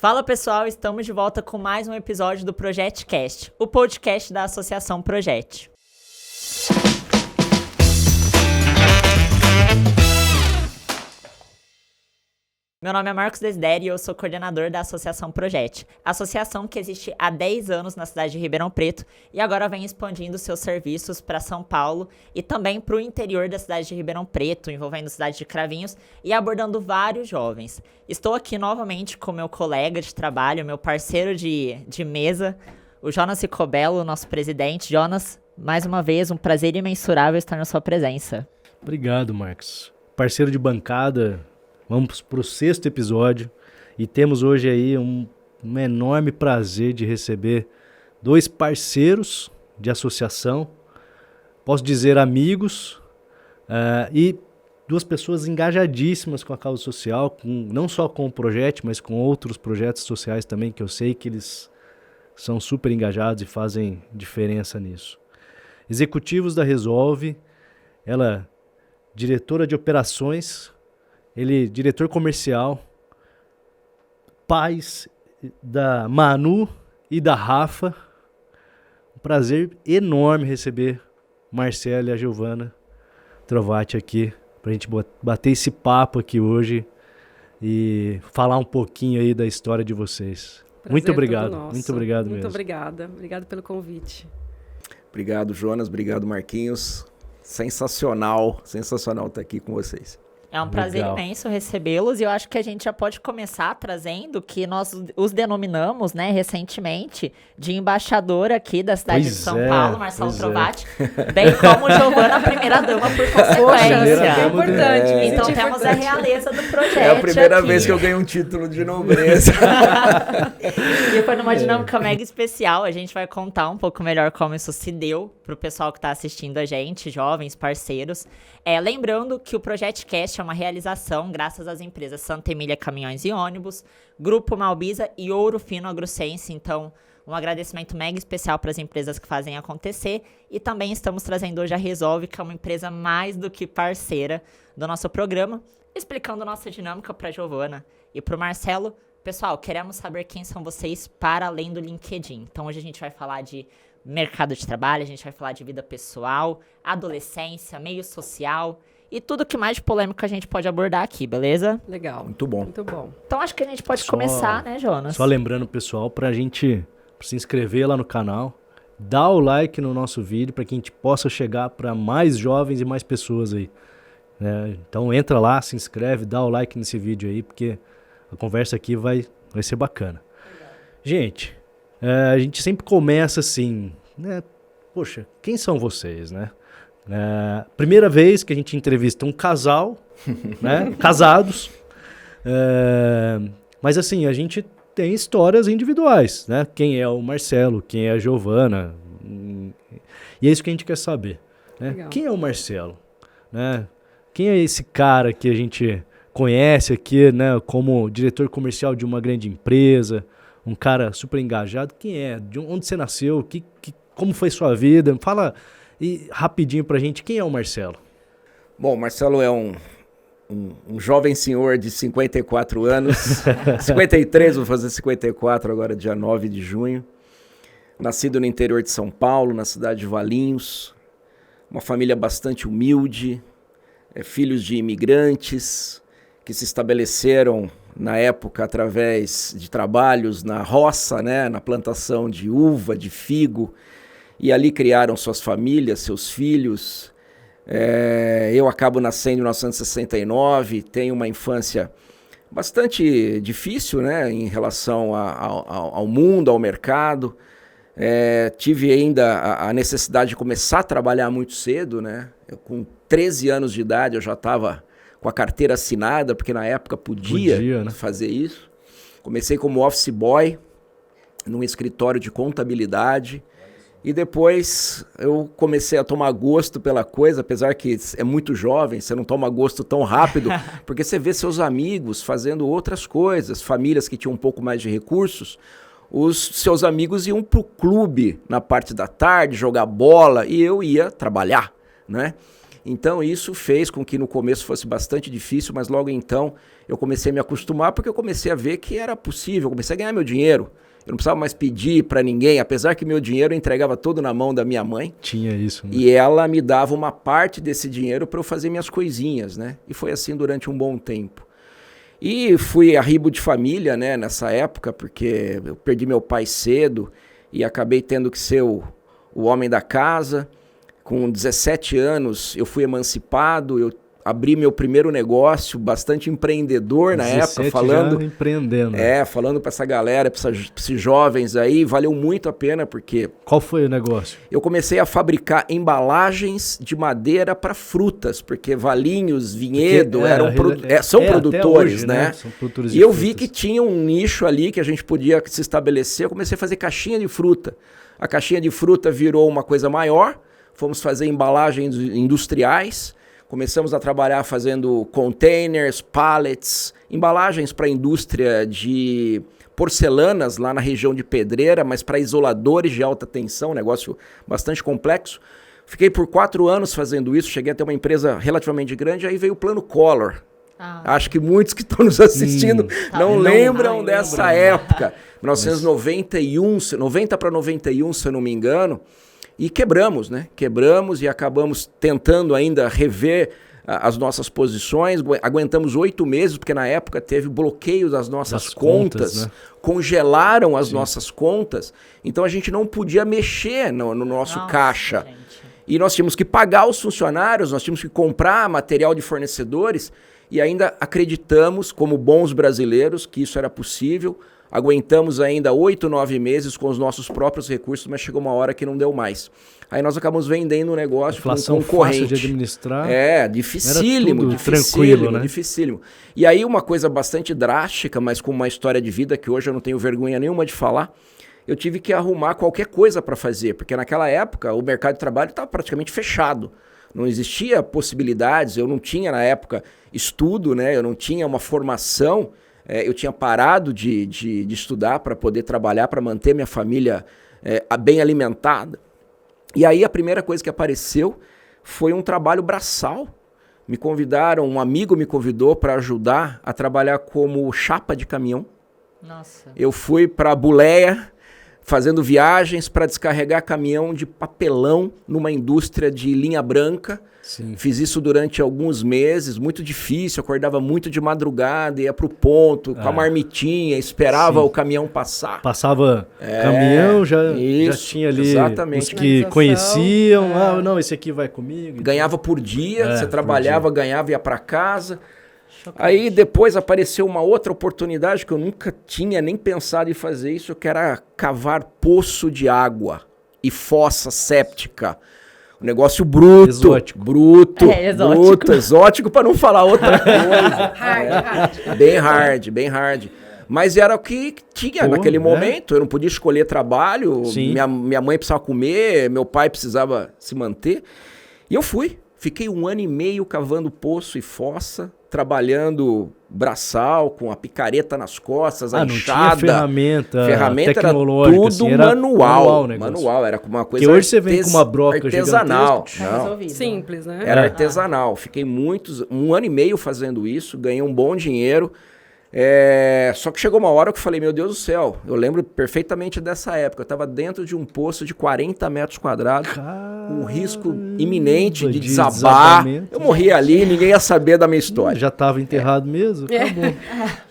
Fala pessoal, estamos de volta com mais um episódio do ProjetCast, o podcast da Associação Projet. Meu nome é Marcos Desidério e eu sou coordenador da Associação Projet, associação que existe há 10 anos na cidade de Ribeirão Preto e agora vem expandindo seus serviços para São Paulo e também para o interior da cidade de Ribeirão Preto, envolvendo a cidade de Cravinhos e abordando vários jovens. Estou aqui novamente com meu colega de trabalho, meu parceiro de mesa, o Jonas Ricobello, nosso presidente. Jonas, mais uma vez, um prazer imensurável estar na sua presença. Obrigado, Marcos. Parceiro de bancada. Vamos para o 6º episódio e temos hoje aí um enorme prazer de receber 2 parceiros de associação, posso dizer amigos, e 2 pessoas engajadíssimas com a causa social, não só com o projeto, mas com outros projetos sociais também, que eu sei que eles são super engajados e fazem diferença nisso. Executivos da Resolve, ela diretora de operações, ele diretor comercial, pais da Manu e da Rafa. Um prazer enorme receber o Marcelo e a Giovana Trovati aqui, pra gente bater esse papo aqui hoje e falar um pouquinho aí da história de vocês. Prazer Muito obrigado, todo nosso. muito obrigado mesmo. Muito obrigada, obrigado pelo convite. Obrigado, Jonas, obrigado, Marquinhos. Sensacional estar aqui com vocês. É um prazer imenso recebê-los e eu acho que a gente já pode começar trazendo que nós os denominamos, né, recentemente, de embaixador aqui da cidade de São Paulo, Marcelo Trovati, bem como Giovana, primeira-dama, por consequência. É importante. Então temos a realeza do projeto. É a primeira aqui. vez que eu ganho um título de nobreza. E foi numa dinâmica mega especial, a gente vai contar um pouco melhor como isso se deu pro pessoal que está assistindo a gente, jovens, parceiros. Lembrando que o ProjetCast é uma realização graças às empresas Santa Emília Caminhões e Ônibus, Grupo Malbisa e Ouro Fino Agrocense. Então, um agradecimento mega especial para as empresas que fazem acontecer. E também estamos trazendo hoje a Resolve, que é uma empresa mais do que parceira do nosso programa, explicando nossa dinâmica para a Giovana e para o Marcelo. Pessoal, queremos saber quem são vocês para além do LinkedIn. Então, hoje a gente vai falar de mercado de trabalho, a gente vai falar de vida pessoal, adolescência, meio social e tudo que mais de polêmico a gente pode abordar aqui, beleza? Legal. Muito bom. Muito bom. Então acho que a gente pode começar, né, Jonas? Só lembrando, pessoal, pra se inscrever lá no canal, dar o like no nosso vídeo para que a gente possa chegar para mais jovens e mais pessoas aí. Então entra lá, se inscreve, dá o like nesse vídeo aí, porque a conversa aqui vai ser bacana. Gente, a gente sempre começa assim, né? Poxa, quem são vocês, né? Primeira vez que a gente entrevista um casal, né? Casados. Mas assim, a gente tem histórias individuais, né? Quem é o Marcelo, quem é a Giovana. E é isso que a gente quer saber. Né? Quem é o Marcelo? Né? Quem é esse cara que a gente conhece aqui, né? Como diretor comercial de uma grande empresa, um cara super engajado? Quem é? De onde você nasceu? Como foi sua vida? Fala rapidinho pra gente, quem é o Marcelo? Bom, o Marcelo é um jovem senhor de 54 anos, 53, vou fazer 54 agora, dia 9 de junho. Nascido no interior de São Paulo, na cidade de Valinhos. Uma família bastante humilde, filhos de imigrantes que se estabeleceram na época através de trabalhos na roça, né, na plantação de uva, de figo, e ali criaram suas famílias, seus filhos. Eu acabo nascendo em 1969, tenho uma infância bastante difícil, né, em relação ao mundo, ao mercado. Tive ainda a necessidade de começar a trabalhar muito cedo, né? Com 13 anos de idade eu já estava com a carteira assinada, porque na época podia, né, fazer isso. Comecei como office boy num escritório de contabilidade. E depois eu comecei a tomar gosto pela coisa, apesar que é muito jovem, você não toma gosto tão rápido, porque você vê seus amigos fazendo outras coisas, famílias que tinham um pouco mais de recursos, os seus amigos iam pro clube na parte da tarde, jogar bola, e eu ia trabalhar, né? Então isso fez com que no começo fosse bastante difícil, mas logo então eu comecei a me acostumar porque eu comecei a ver que era possível, eu comecei a ganhar meu dinheiro. Eu não precisava mais pedir para ninguém, apesar que meu dinheiro eu entregava todo na mão da minha mãe. Tinha isso, né? E ela me dava uma parte desse dinheiro para eu fazer minhas coisinhas, né? E foi assim durante um bom tempo. E fui arribo de família, né, nessa época, porque eu perdi meu pai cedo e acabei tendo que ser o homem da casa. Com 17 anos, eu fui emancipado, eu abri meu primeiro negócio, bastante empreendedor na época, falando... já empreendendo. Falando para essa galera, para esses jovens aí, valeu muito a pena, porque... Qual foi o negócio? Eu comecei a fabricar embalagens de madeira para frutas, porque Valinhos, Vinhedo são produtores, hoje, né? São produtores E eu vi que tinha um nicho ali que a gente podia se estabelecer, eu comecei a fazer caixinha de fruta. A caixinha de fruta virou uma coisa maior, fomos fazer embalagens industriais, começamos a trabalhar fazendo containers, pallets, embalagens para a indústria de porcelanas lá na região de Pedreira, mas para isoladores de alta tensão, negócio bastante complexo. Fiquei por 4 anos fazendo isso, cheguei a ter uma empresa relativamente grande, aí veio o Plano Collor. Acho que muitos que estão nos assistindo não lembram dessa época. 1991, 90 para 91, se eu não me engano. E quebramos, né? Quebramos e acabamos tentando ainda rever as nossas posições. Aguentamos 8 meses, porque na época teve bloqueio das nossas contas, né? Congelaram as nossas contas. Então a gente não podia mexer no nosso caixa. Gente. E nós tínhamos que pagar os funcionários, nós tínhamos que comprar material de fornecedores e ainda acreditamos, como bons brasileiros, que isso era possível. Aguentamos ainda 8, 9 meses com os nossos próprios recursos, mas chegou uma hora que não deu mais. Aí nós acabamos vendendo um negócio para um concorrente. Fácil de administrar. Dificílimo, tranquilo, né? Dificílimo. E aí uma coisa bastante drástica, mas com uma história de vida que hoje eu não tenho vergonha nenhuma de falar, eu tive que arrumar qualquer coisa para fazer, porque naquela época o mercado de trabalho estava praticamente fechado. Não existia possibilidades, eu não tinha na época estudo, né? Eu não tinha uma formação. Eu tinha parado de estudar para poder trabalhar, para manter minha família bem alimentada. E aí a primeira coisa que apareceu foi um trabalho braçal. Me convidaram, um amigo me convidou para ajudar a trabalhar como chapa de caminhão. Nossa. Eu fui para a Buleia, fazendo viagens para descarregar caminhão de papelão numa indústria de linha branca. Sim. Fiz isso durante alguns meses, muito difícil, acordava muito de madrugada, ia pro ponto, com a marmitinha, esperava o caminhão passar. Passava caminhão, já tinha ali os que conheciam, não, esse aqui vai comigo. Ganhava por dia, você trabalhava, ganhava e ia para casa. Chocante. Aí depois apareceu uma outra oportunidade que eu nunca tinha nem pensado em fazer isso, que era cavar poço de água e fossa séptica. Um negócio bruto. Exótico. Exótico para não falar outra coisa. Bem hard. Mas era o que tinha naquele momento. Eu não podia escolher trabalho. Minha mãe precisava comer, meu pai precisava se manter. E eu fui. Fiquei 1 ano e meio cavando poço e fossa, trabalhando braçal, com a picareta nas costas, a enxada. Não tinha ferramenta tecnológica, era tudo manual. Era uma coisa que hoje você vem com uma broca artesanal. Simples, né? Era artesanal. Fiquei 1 ano e meio fazendo isso, ganhei um bom dinheiro. Só que chegou uma hora que eu falei, meu Deus do céu, eu lembro perfeitamente dessa época, eu estava dentro de um poço de 40 metros quadrados, com um risco iminente de desabar, eu morri ali, ninguém ia saber da minha história. Já estava enterrado mesmo, acabou.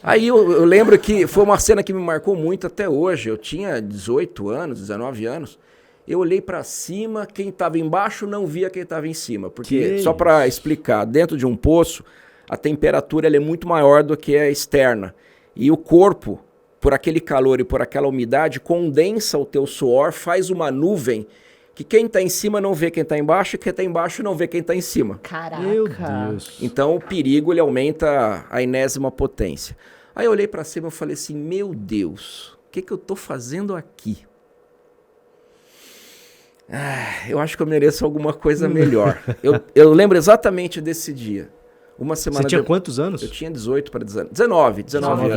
Aí eu lembro que foi uma cena que me marcou muito até hoje, eu tinha 18 anos, 19 anos, eu olhei para cima, quem estava embaixo não via quem estava em cima, porque, só para explicar, dentro de um poço, a temperatura ela é muito maior do que a externa. E o corpo, por aquele calor e por aquela umidade, condensa o teu suor, faz uma nuvem que quem está em cima não vê quem está embaixo e quem está embaixo não vê quem está em cima. Caraca! Meu Deus! Então o perigo ele aumenta a enésima potência. Aí eu olhei para cima e falei assim, meu Deus, o que eu estou fazendo aqui? Eu acho que eu mereço alguma coisa melhor. Eu lembro exatamente desse dia. Uma semana Você tinha quantos anos? Eu tinha 18 para 19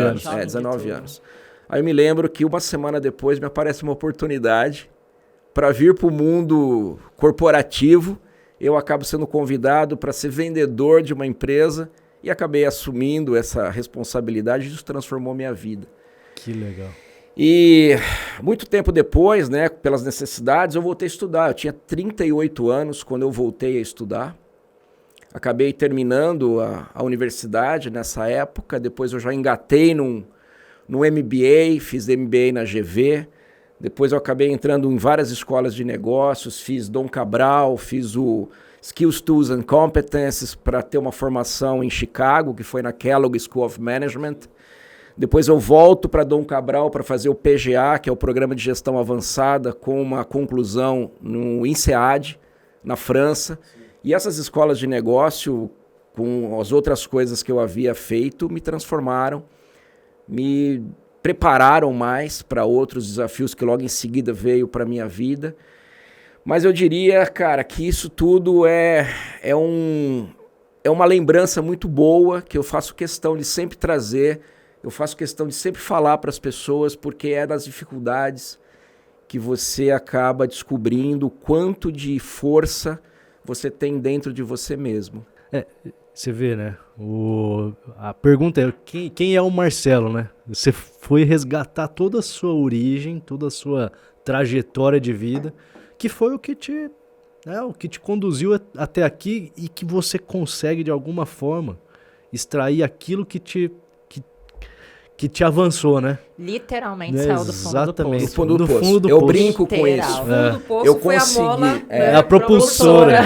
anos. 19 anos. Aí eu me lembro que uma semana depois me aparece uma oportunidade para vir para o mundo corporativo eu acabo sendo convidado para ser vendedor de uma empresa e acabei assumindo essa responsabilidade e isso transformou minha vida. Que legal. E muito tempo depois, né, pelas necessidades, eu voltei a estudar. Eu tinha 38 anos quando eu voltei a estudar. Acabei terminando a universidade nessa época. Depois eu já engatei no MBA, fiz MBA na GV. Depois eu acabei entrando em várias escolas de negócios, fiz Dom Cabral, fiz o Skills, Tools and Competencies para ter uma formação em Chicago, que foi na Kellogg School of Management. Depois eu volto para Dom Cabral para fazer o PGA, que é o Programa de Gestão Avançada, com uma conclusão no INSEAD, na França. E essas escolas de negócio, com as outras coisas que eu havia feito, me transformaram, me prepararam mais para outros desafios que logo em seguida veio para a minha vida. Mas eu diria, cara, que isso tudo é uma lembrança muito boa, que eu faço questão de sempre trazer. Eu faço questão de sempre falar para as pessoas, porque é nas dificuldades que você acaba descobrindo o quanto de força você tem dentro de você mesmo. Você vê, né? A pergunta é, quem é o Marcelo, né? Você foi resgatar toda a sua origem, toda a sua trajetória de vida, que foi o que te conduziu até aqui e que você consegue, de alguma forma, extrair aquilo que te avançou, né? Literalmente saiu do fundo do poço. Do fundo do poço. Eu brinco com isso. O fundo do poço Eu foi consegui, a mola, é a propulsora.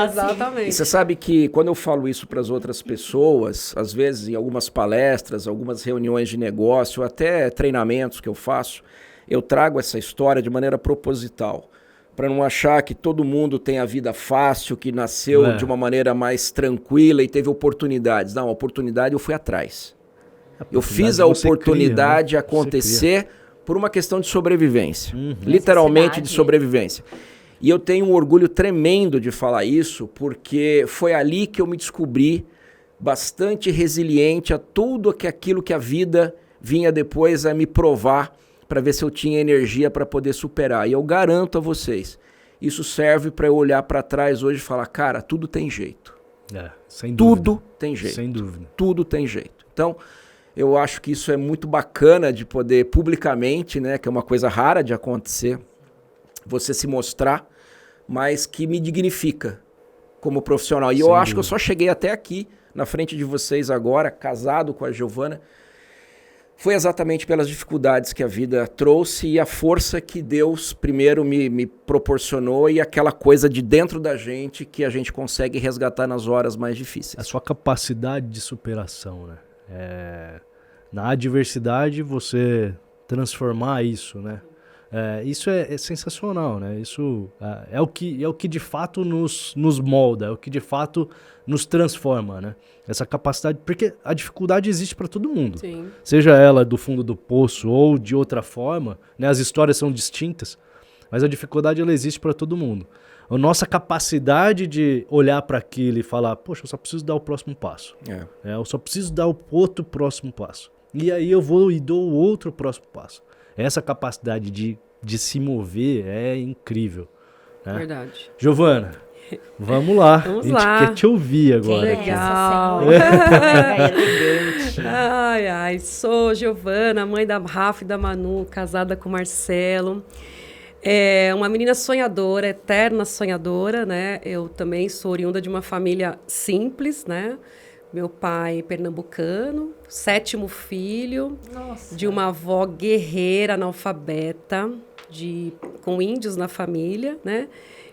Exatamente. E você sabe que quando eu falo isso para as outras pessoas, às vezes em algumas palestras, algumas reuniões de negócio, até treinamentos que eu faço, eu trago essa história de maneira proposital, para não achar que todo mundo tem a vida fácil, que nasceu de uma maneira mais tranquila e teve oportunidades. Não, a oportunidade eu fui atrás. Eu fiz a oportunidade cria, né? acontecer por uma questão de sobrevivência. Literalmente de sobrevivência. E eu tenho um orgulho tremendo de falar isso, porque foi ali que eu me descobri bastante resiliente a tudo aquilo que a vida vinha depois a me provar, para ver se eu tinha energia para poder superar. E eu garanto a vocês, isso serve para eu olhar para trás hoje e falar, cara, tudo tem jeito. Sem dúvida. Tudo tem jeito. Sem dúvida. Tudo tem jeito. Então, eu acho que isso é muito bacana de poder publicamente, né, que é uma coisa rara de acontecer, você se mostrar, mas que me dignifica como profissional. E eu acho que eu só cheguei até aqui, na frente de vocês agora, casado com a Giovana, foi exatamente pelas dificuldades que a vida trouxe e a força que Deus primeiro me proporcionou e aquela coisa de dentro da gente que a gente consegue resgatar nas horas mais difíceis. A sua capacidade de superação, né? Na adversidade você transformar isso, né? Isso é sensacional, né? Isso é o que de fato nos molda, é o que de fato nos transforma, né? Essa capacidade, porque a dificuldade existe para todo mundo. Sim. Seja ela do fundo do poço ou de outra forma, né? As histórias são distintas, mas a dificuldade ela existe para todo mundo. A nossa capacidade de olhar para aquilo e falar, poxa, eu só preciso dar o próximo passo. Eu só preciso dar o outro próximo passo. E aí eu vou e dou o outro próximo passo. Essa capacidade de se mover é incrível. Né? Verdade. Giovana, vamos lá. Vamos a gente lá. quer te ouvir agora. Que legal. Elegante. Ai, sou Giovana, mãe da Rafa e da Manu, casada com o Marcelo. Uma menina sonhadora, eterna sonhadora, né? Eu também sou oriunda de uma família simples, né? Meu pai pernambucano, 7º filho. Nossa. De uma avó guerreira, analfabeta, com índios na família, né?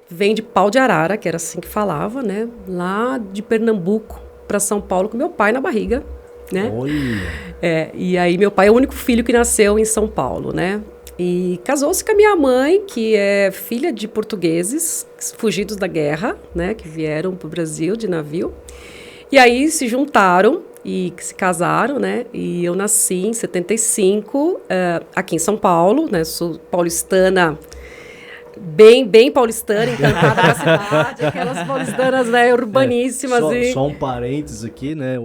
Vem de Pau de Arara, que era assim que falava, né? Lá de Pernambuco para São Paulo, com meu pai na barriga, né? Olha. E aí meu pai é o único filho que nasceu em São Paulo, né? E casou-se com a minha mãe, que é filha de portugueses fugidos da guerra, né? Que vieram para o Brasil de navio. E aí se juntaram e se casaram, né? E eu nasci em 75, aqui em São Paulo, né? Sou paulistana, bem paulistana, encantada com a cidade, aquelas paulistanas, né, urbaníssimas. Só um parênteses aqui, né?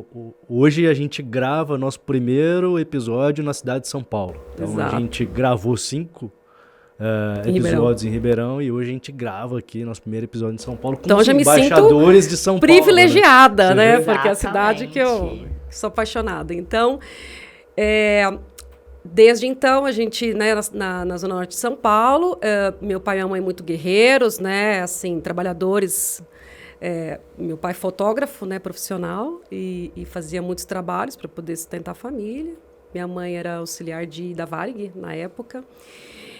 Hoje a gente grava nosso primeiro episódio na cidade de São Paulo. Então Exato. a gente gravou 5 episódios em Ribeirão, e hoje a gente grava aqui nosso primeiro episódio em São Paulo com Então, os já me embaixadores sinto de São Paulo. Privilegiada, né? Você vê? Porque é a cidade que eu Exatamente. sou apaixonada. Então, desde então, a gente, né, na Zona Norte de São Paulo, meu pai e minha mãe muito guerreiros, né? Assim, trabalhadores. Meu pai fotógrafo, né, profissional, e fazia muitos trabalhos para poder sustentar a família. Minha mãe era auxiliar da Varig na época.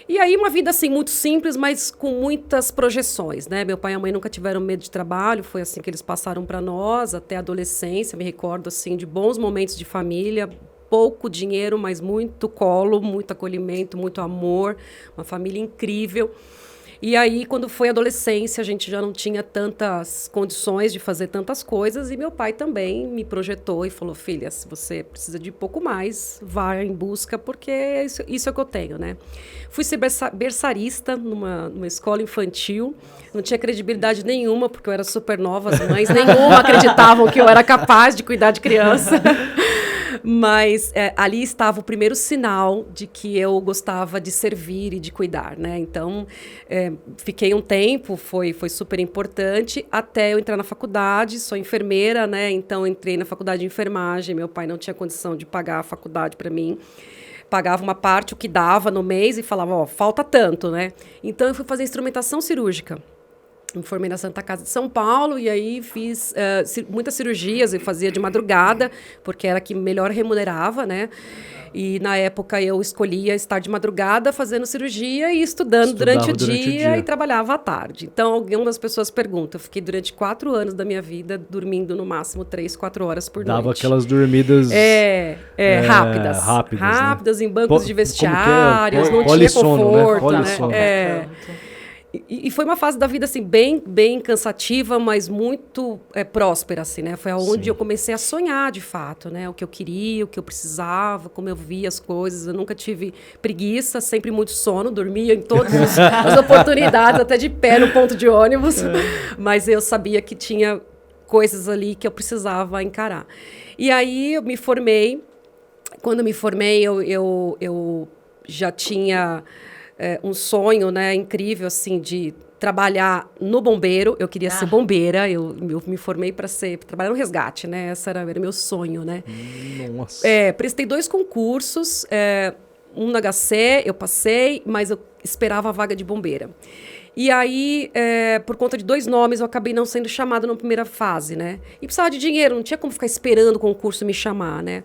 E aí uma vida assim muito simples, mas com muitas projeções, né? Meu pai e a mãe nunca tiveram medo de trabalho, foi assim que eles passaram para nós até a adolescência. Me recordo assim de bons momentos de família, pouco dinheiro, mas muito colo, muito acolhimento, muito amor, uma família incrível. E aí, quando foi a adolescência, a gente já não tinha tantas condições de fazer tantas coisas. E meu pai também me projetou e falou, filha, se você precisa de pouco mais, vá em busca, porque isso é o que eu tenho, né? Fui ser berçarista numa escola infantil. Não tinha credibilidade nenhuma, porque eu era super nova. As mães nenhuma acreditavam que eu era capaz de cuidar de criança. Mas ali estava o primeiro sinal de que eu gostava de servir e de cuidar, né? Então, fiquei um tempo, foi super importante, até eu entrar na faculdade. Sou enfermeira, né? Então, entrei na faculdade de enfermagem. Meu pai não tinha condição de pagar a faculdade para mim. Pagava uma parte, o que dava no mês, e falava, ó, falta tanto, né? Então, eu fui fazer instrumentação cirúrgica. Me formei na Santa Casa de São Paulo e aí fiz muitas cirurgias, eu fazia de madrugada, porque era a que melhor remunerava, né? E na época eu escolhia estar de madrugada fazendo cirurgia e estudando durante o dia e trabalhava à tarde. Então, algumas pessoas perguntam, eu fiquei durante 4 anos da minha vida dormindo no máximo 3, 4 horas por noite. Dava aquelas dormidas... rápidas. Rápidas, né? Em bancos de vestiários, não tinha conforto, né? E foi uma fase da vida, assim, bem cansativa, mas muito próspera, assim, né? Foi onde eu comecei a sonhar, de fato, né? O que eu queria, o que eu precisava, como eu via as coisas. Eu nunca tive preguiça, sempre muito sono, dormia em todas as oportunidades, até de pé no ponto de ônibus. Mas eu sabia que tinha coisas ali que eu precisava encarar. E aí eu me formei. Quando me formei, eu já tinha... um sonho, né, incrível, assim, de trabalhar no bombeiro. Eu queria ser bombeira, eu me formei para trabalhar no resgate, né, era meu sonho, né. Nossa. Prestei 2 concursos, um no HC, eu passei, mas eu esperava a vaga de bombeira. E aí, por conta de 2 nomes, eu acabei não sendo chamada na primeira fase, né, e precisava de dinheiro, não tinha como ficar esperando o concurso me chamar, né.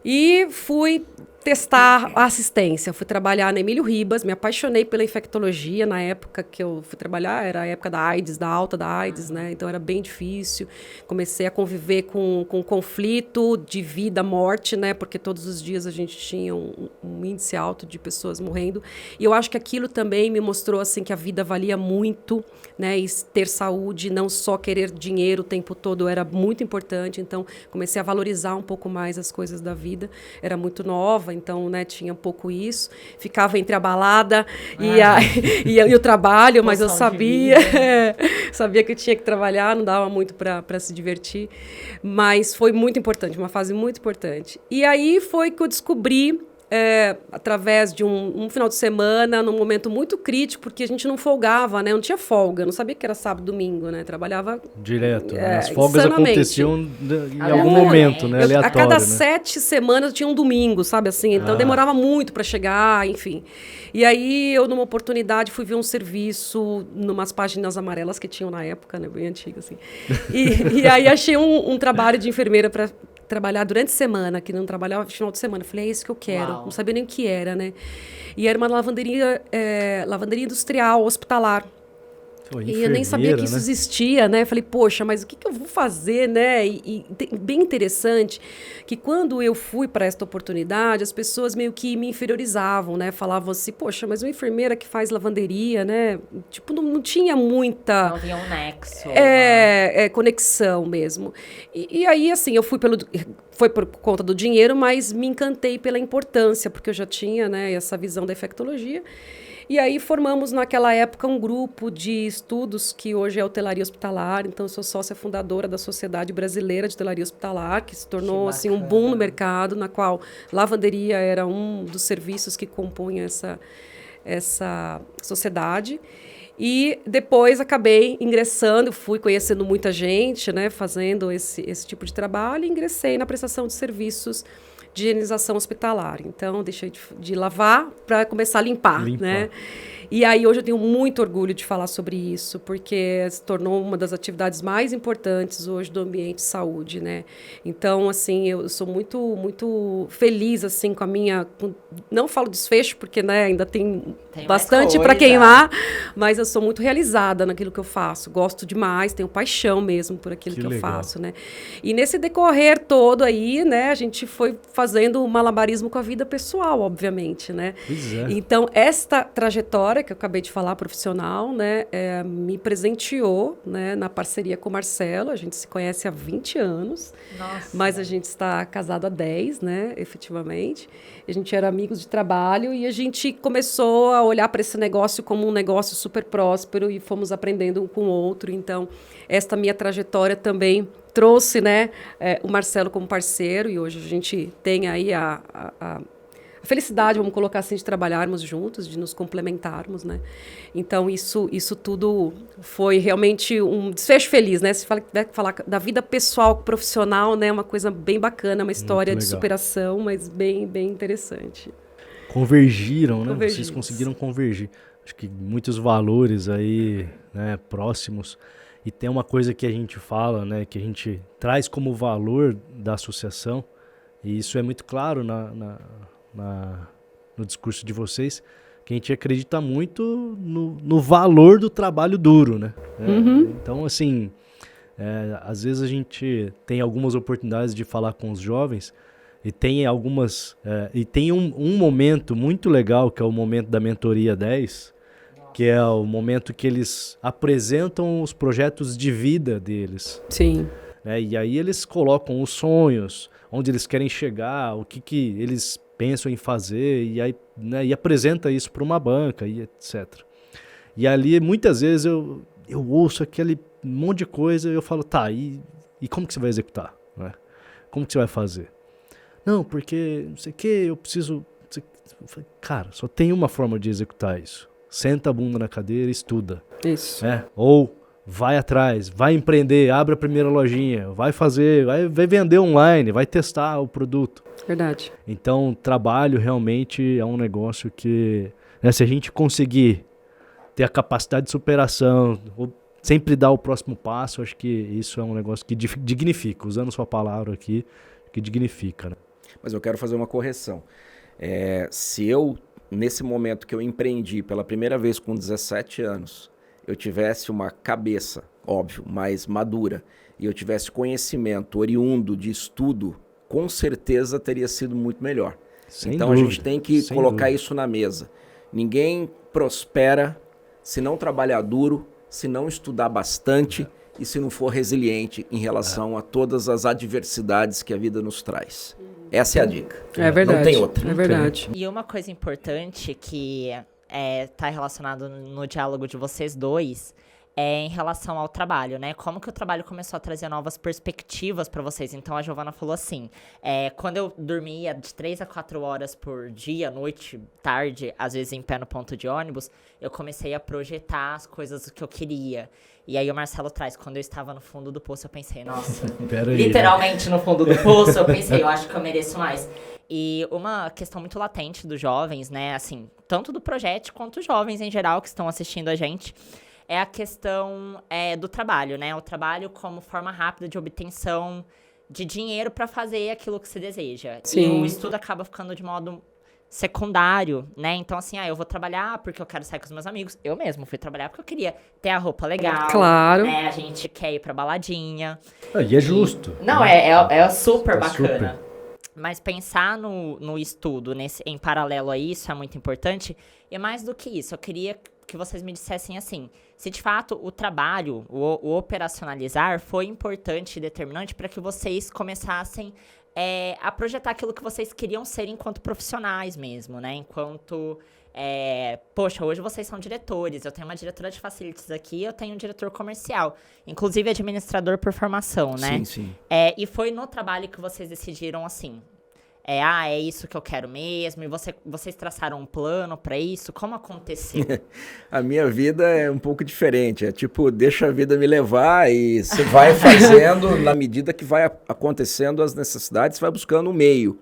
E fui testar a assistência. Fui trabalhar na Emílio Ribas, me apaixonei pela infectologia. Na época que eu fui trabalhar, era a época da AIDS, da alta da AIDS, né? Então era bem difícil. Comecei a conviver com conflito de vida, morte, né? Porque todos os dias a gente tinha um índice alto de pessoas morrendo. E eu acho que aquilo também me mostrou assim que a vida valia muito, né? E ter saúde, não só querer dinheiro o tempo todo, era muito importante. Então comecei a valorizar um pouco mais as coisas da vida. Era muito nova, então, né, tinha um pouco isso. Ficava entre a balada e o trabalho, mas eu sabia que eu tinha que trabalhar, não dava muito para se divertir. Mas foi muito importante, uma fase muito importante. E aí foi que eu descobri, através de um final de semana, num momento muito crítico, porque a gente não folgava, né? Não tinha folga, não sabia que era sábado, domingo, né? Trabalhava direto, né? As folgas insanamente. Aconteciam em algum momento, né? Aleatório, a cada né? 7 semanas tinha um domingo, sabe assim? Então demorava muito para chegar, enfim. E aí eu, numa oportunidade, fui ver um serviço numas páginas amarelas que tinham na época, né? Bem antiga, assim. E aí achei um trabalho de enfermeira para trabalhar durante a semana, que não trabalhava no final de semana. Falei, é isso que eu quero. Uau. Não sabia nem o que era, né? E era uma lavanderia industrial, hospitalar. E eu nem sabia que isso existia, né? Falei, poxa, mas o que eu vou fazer, né? E bem interessante que quando eu fui para esta oportunidade, as pessoas meio que me inferiorizavam, né? Falavam assim, poxa, mas uma enfermeira que faz lavanderia, né? Tipo, não tinha muita... Não havia um nexo. Conexão mesmo. E aí, assim, eu foi por conta do dinheiro, mas me encantei pela importância, porque eu já tinha, né, essa visão da infectologia. E aí formamos, naquela época, um grupo de estudos que hoje é hotelaria hospitalar. Então, eu sou sócia fundadora da Sociedade Brasileira de Hotelaria Hospitalar, que se tornou assim, um boom no mercado, na qual lavanderia era um dos serviços que compunha essa sociedade. E depois acabei ingressando, fui conhecendo muita gente, né, fazendo esse tipo de trabalho, e ingressei na prestação de serviços de higienização hospitalar. Então, deixei de lavar para começar a limpar, né? E aí, hoje eu tenho muito orgulho de falar sobre isso, porque se tornou uma das atividades mais importantes hoje do ambiente de saúde, né? Então, assim, eu sou muito, muito feliz, assim, com a minha... Não falo desfecho, porque, né, ainda tem bastante para queimar, mas eu sou muito realizada naquilo que eu faço. Gosto demais, tenho paixão mesmo por aquilo que eu faço, né? E nesse decorrer todo aí, né, a gente foi fazendo um malabarismo com a vida pessoal, obviamente, né? Pois é. Então, esta trajetória que eu acabei de falar, profissional, né, me presenteou, né, na parceria com o Marcelo. A gente se conhece há 20 anos, mas a gente está casado há 10, né, efetivamente. A gente era amigos de trabalho e a gente começou a olhar para esse negócio como um negócio super próspero e fomos aprendendo um com o outro. Então, esta minha trajetória também trouxe, né, o Marcelo como parceiro, e hoje a gente tem aí a felicidade, vamos colocar assim, de trabalharmos juntos, de nos complementarmos, né? Então, isso tudo foi realmente um desfecho feliz, né? Se falar da vida pessoal, profissional, né? Uma coisa bem bacana, uma história de superação, mas bem, bem interessante. Convergiram, né? Vocês conseguiram convergir. Acho que muitos valores aí, né, próximos. E tem uma coisa que a gente fala, né, que a gente traz como valor da associação, e isso é muito claro no discurso de vocês, que a gente acredita muito no valor do trabalho duro, né? Então, assim, às vezes a gente tem algumas oportunidades de falar com os jovens e tem e tem um momento muito legal, que é o momento da Mentoria 10, que é o momento que eles apresentam os projetos de vida deles. Sim. E aí eles colocam os sonhos, onde eles querem chegar, o que eles pensam em fazer, e aí, né, e apresenta isso para uma banca, e etc. E ali, muitas vezes, eu ouço aquele monte de coisa e eu falo, tá, e como que você vai executar? Né? Como que você vai fazer? Não, porque, não sei o que, eu preciso... Cara, só tem uma forma de executar isso. Senta a bunda na cadeira e estuda. Isso. Ou vai atrás, vai empreender, abre a primeira lojinha, vai vender online, vai testar o produto. Verdade. Então, trabalho realmente é um negócio que, né, se a gente conseguir ter a capacidade de superação, ou sempre dar o próximo passo, acho que isso é um negócio que dignifica, usando sua palavra aqui, que dignifica. Né? Mas eu quero fazer uma correção. Se eu, nesse momento que eu empreendi pela primeira vez com 17 anos, eu tivesse uma cabeça, óbvio, mais madura, e eu tivesse conhecimento oriundo de estudo, com certeza teria sido muito melhor. Então a gente tem que colocar isso na mesa. Ninguém prospera se não trabalhar duro, se não estudar bastante e se não for resiliente em relação a todas as adversidades que a vida nos traz. Essa é a dica. É verdade. Não tem outra. É verdade. E uma coisa importante que está relacionado no diálogo de vocês dois em relação ao trabalho, né? Como que o trabalho começou a trazer novas perspectivas para vocês? Então, a Giovana falou assim, quando eu dormia de 3 a 4 horas por dia, noite, tarde, às vezes em pé no ponto de ônibus, eu comecei a projetar as coisas que eu queria. E aí o Marcelo traz, quando eu estava no fundo do poço, eu pensei, nossa, literalmente no fundo do poço, eu pensei, eu acho que eu mereço mais. E uma questão muito latente dos jovens, né, assim, tanto do projeto quanto os jovens em geral que estão assistindo a gente, é a questão do trabalho, né? O trabalho como forma rápida de obtenção de dinheiro para fazer aquilo que se deseja. Sim. E o estudo acaba ficando de modo secundário, né? Então, assim, eu vou trabalhar porque eu quero sair com os meus amigos. Eu mesmo fui trabalhar porque eu queria ter a roupa legal. Claro. Né? A gente quer ir pra baladinha. E é justo. Não, é super bacana. Super. Mas pensar no estudo, em paralelo a isso, é muito importante. E mais do que isso, eu queria que vocês me dissessem assim, se de fato o trabalho, o operacionalizar foi importante e determinante para que vocês começassem a projetar aquilo que vocês queriam ser enquanto profissionais mesmo, né? Enquanto, poxa, hoje vocês são diretores, eu tenho uma diretora de facilities aqui, eu tenho um diretor comercial, inclusive administrador por formação, né? Sim, sim. E foi no trabalho que vocês decidiram, assim, é isso que eu quero mesmo? E vocês traçaram um plano pra isso? Como aconteceu? A minha vida é um pouco diferente. É tipo, deixa a vida me levar e você vai fazendo na medida que vai acontecendo as necessidades, você vai buscando um meio.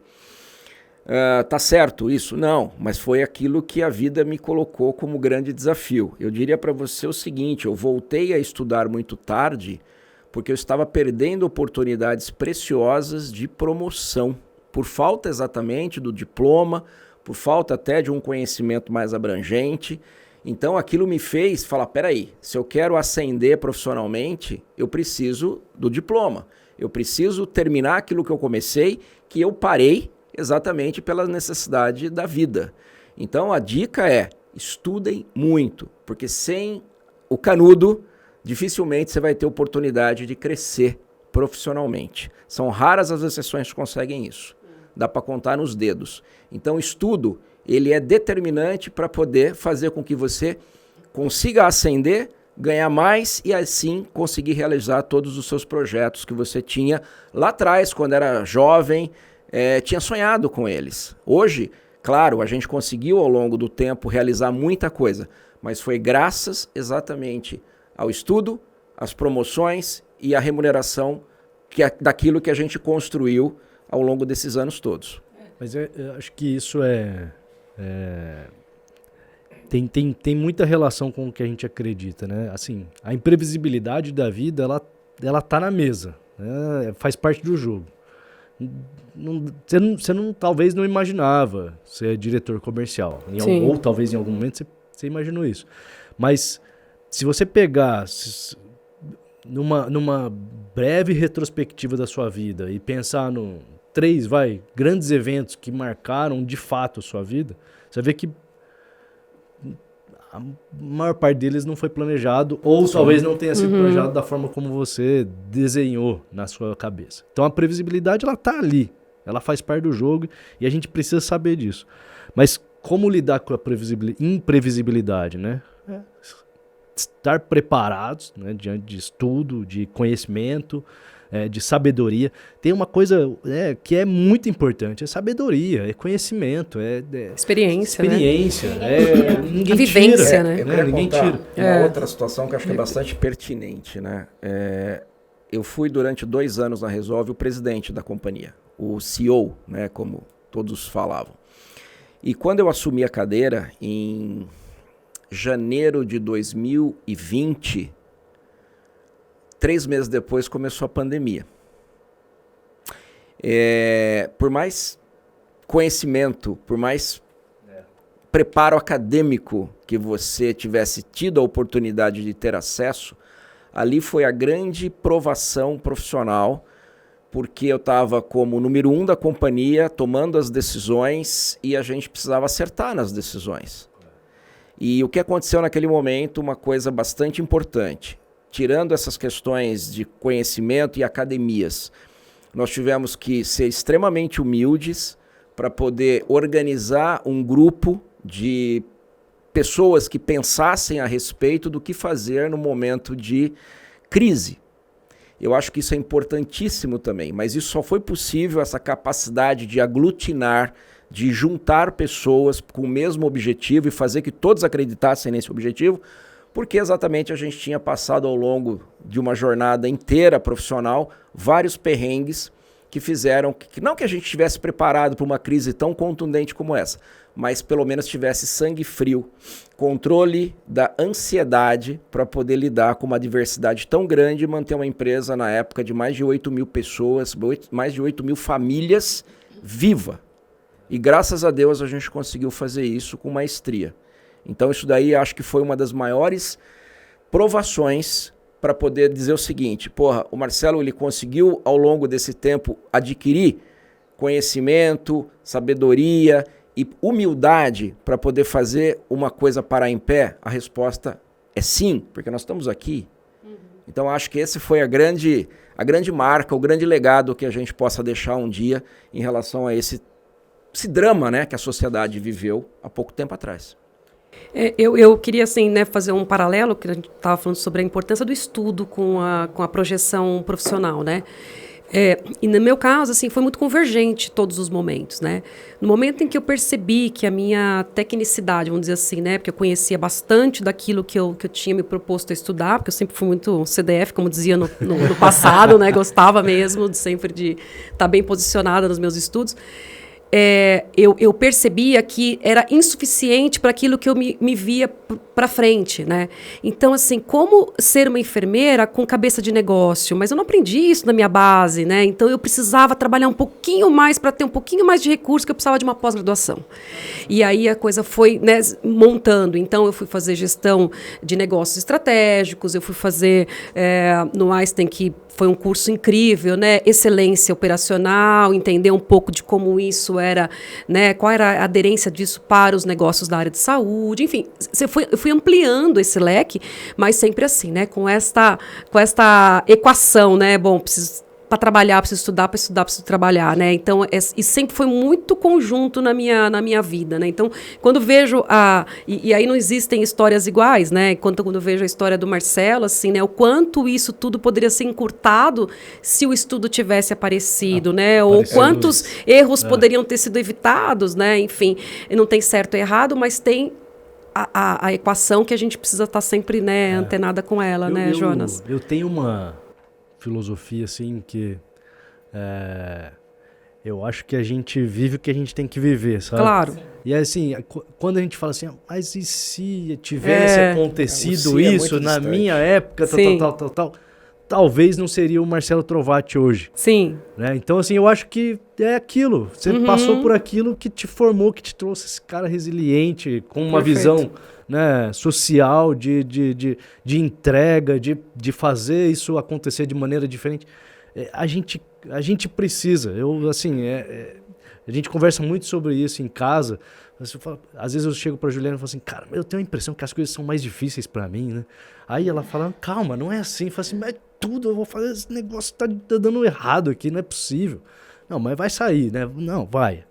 Tá certo isso? Não, mas foi aquilo que a vida me colocou como grande desafio. Eu diria para você o seguinte, eu voltei a estudar muito tarde porque eu estava perdendo oportunidades preciosas de promoção, por falta exatamente do diploma, por falta até de um conhecimento mais abrangente. Então aquilo me fez falar, peraí, se eu quero ascender profissionalmente, eu preciso do diploma. Eu preciso terminar aquilo que eu comecei, que eu parei exatamente pela necessidade da vida. Então a dica é, estudem muito, porque sem o canudo, dificilmente você vai ter oportunidade de crescer profissionalmente. São raras as exceções que conseguem isso. Dá para contar nos dedos. Então o estudo, ele é determinante para poder fazer com que você consiga ascender, ganhar mais e assim conseguir realizar todos os seus projetos que você tinha lá atrás, quando era jovem, tinha sonhado com eles. Hoje, claro, a gente conseguiu ao longo do tempo realizar muita coisa, mas foi graças exatamente ao estudo, às promoções e à remuneração daquilo que a gente construiu ao longo desses anos todos. Mas eu acho que isso tem muita relação com o que a gente acredita, né? Assim, a imprevisibilidade da vida, ela tá na mesa, né? Faz parte do jogo. Você talvez não imaginava ser diretor comercial. Ou talvez em algum momento você imaginou isso. Mas se você pegar numa breve retrospectiva da sua vida e pensar no 3 grandes eventos que marcaram de fato a sua vida, você vê que a maior parte deles não foi planejado ou talvez não tenha sido planejado da forma como você desenhou na sua cabeça. Então a previsibilidade, ela tá ali, ela faz parte do jogo e a gente precisa saber disso. Mas como lidar com a imprevisibilidade, né? Estar preparados, né, diante de estudo, de conhecimento, de sabedoria. Tem uma coisa que é muito importante, é sabedoria, é conhecimento, experiência, né? Ninguém a vivência, tira, né? Eu queria ninguém contar tira. uma outra situação que eu acho que é bastante pertinente, né? Eu fui durante 2 anos na Resolve o presidente da companhia, o CEO, né, como todos falavam. E quando eu assumi a cadeira em janeiro de 2020, 3 meses depois começou a pandemia. Por mais conhecimento, por mais preparo acadêmico que você tivesse tido a oportunidade de ter acesso, ali foi a grande provação profissional, porque eu estava como número 1 da companhia, tomando as decisões e a gente precisava acertar nas decisões. E o que aconteceu naquele momento, uma coisa bastante importante. Tirando essas questões de conhecimento e academias, nós tivemos que ser extremamente humildes para poder organizar um grupo de pessoas que pensassem a respeito do que fazer no momento de crise. Eu acho que isso é importantíssimo também, mas isso só foi possível, essa capacidade de aglutinar, de juntar pessoas com o mesmo objetivo e fazer que todos acreditassem nesse objetivo, porque exatamente a gente tinha passado ao longo de uma jornada inteira profissional vários perrengues que fizeram, não que a gente estivesse preparado para uma crise tão contundente como essa, mas pelo menos tivesse sangue frio, controle da ansiedade para poder lidar com uma adversidade tão grande e manter uma empresa na época de mais de 8 mil pessoas, mais de 8 mil famílias viva. E graças a Deus a gente conseguiu fazer isso com maestria. Então isso daí acho que foi uma das maiores provações para poder dizer o seguinte, o Marcelo ele conseguiu ao longo desse tempo adquirir conhecimento, sabedoria e humildade para poder fazer uma coisa parar em pé? A resposta é sim, porque nós estamos aqui. Então acho que esse foi a grande marca, o grande legado que a gente possa deixar um dia em relação a esse drama, né, que a sociedade viveu há pouco tempo atrás. Eu queria assim, né, fazer um paralelo, que a gente estava falando sobre a importância do estudo com a projeção profissional, né? E no meu caso, assim, foi muito convergente todos os momentos, né? No momento em que eu percebi que a minha tecnicidade, vamos dizer assim, né? Porque eu conhecia bastante daquilo que eu tinha me proposto a estudar, porque eu sempre fui muito CDF, como dizia no passado, né? Gostava mesmo sempre de estar bem posicionada nos meus estudos. Eu percebia que era insuficiente para aquilo que eu me via para frente, né? Então, assim, como ser uma enfermeira com cabeça de negócio? Mas eu não aprendi isso na minha base, né? Então, eu precisava trabalhar um pouquinho mais para ter um pouquinho mais de recurso, que eu precisava de uma pós-graduação. E aí a coisa foi, né, montando. Então, eu fui fazer gestão de negócios estratégicos, eu fui fazer no Einstein, que foi um curso incrível, né? Excelência operacional, entender um pouco de como isso era, né? Qual era a aderência disso para os negócios da área de saúde, enfim, eu fui ampliando esse leque, mas sempre assim, né? Com esta equação, né? Bom, para trabalhar, preciso estudar, preciso trabalhar, né? Então, e sempre foi muito conjunto na minha vida, né? Então, quando vejo e aí não existem histórias iguais, né? Quando eu vejo a história do Marcelo, assim, né? O quanto isso tudo poderia ser encurtado se o estudo tivesse aparecido, né? Ou quantos erros poderiam ter sido evitados, né? Enfim, não tem certo e errado, mas tem a equação que a gente precisa estar sempre, né, antenada com ela, né, Jonas? Eu tenho uma filosofia, assim, que eu acho que a gente vive o que a gente tem que viver, sabe? Claro. E assim, quando a gente fala assim, mas e se tivesse acontecido isso na minha época, tal, talvez não seria o Marcelo Trovati hoje. Sim. Né? Então, assim, eu acho que é aquilo. Você passou por aquilo que te formou, que te trouxe esse cara resiliente, com uma visão, né, social, de entrega, de fazer isso acontecer de maneira diferente. A gente precisa. A gente conversa muito sobre isso em casa. Às vezes eu chego pra Juliana e falo assim, cara, eu tenho a impressão que as coisas são mais difíceis pra mim, né? Aí ela fala, calma, não é assim. Eu falo assim, mas tudo, eu vou fazer, esse negócio tá dando errado aqui, não é possível. Não, mas vai sair, né? Não, vai.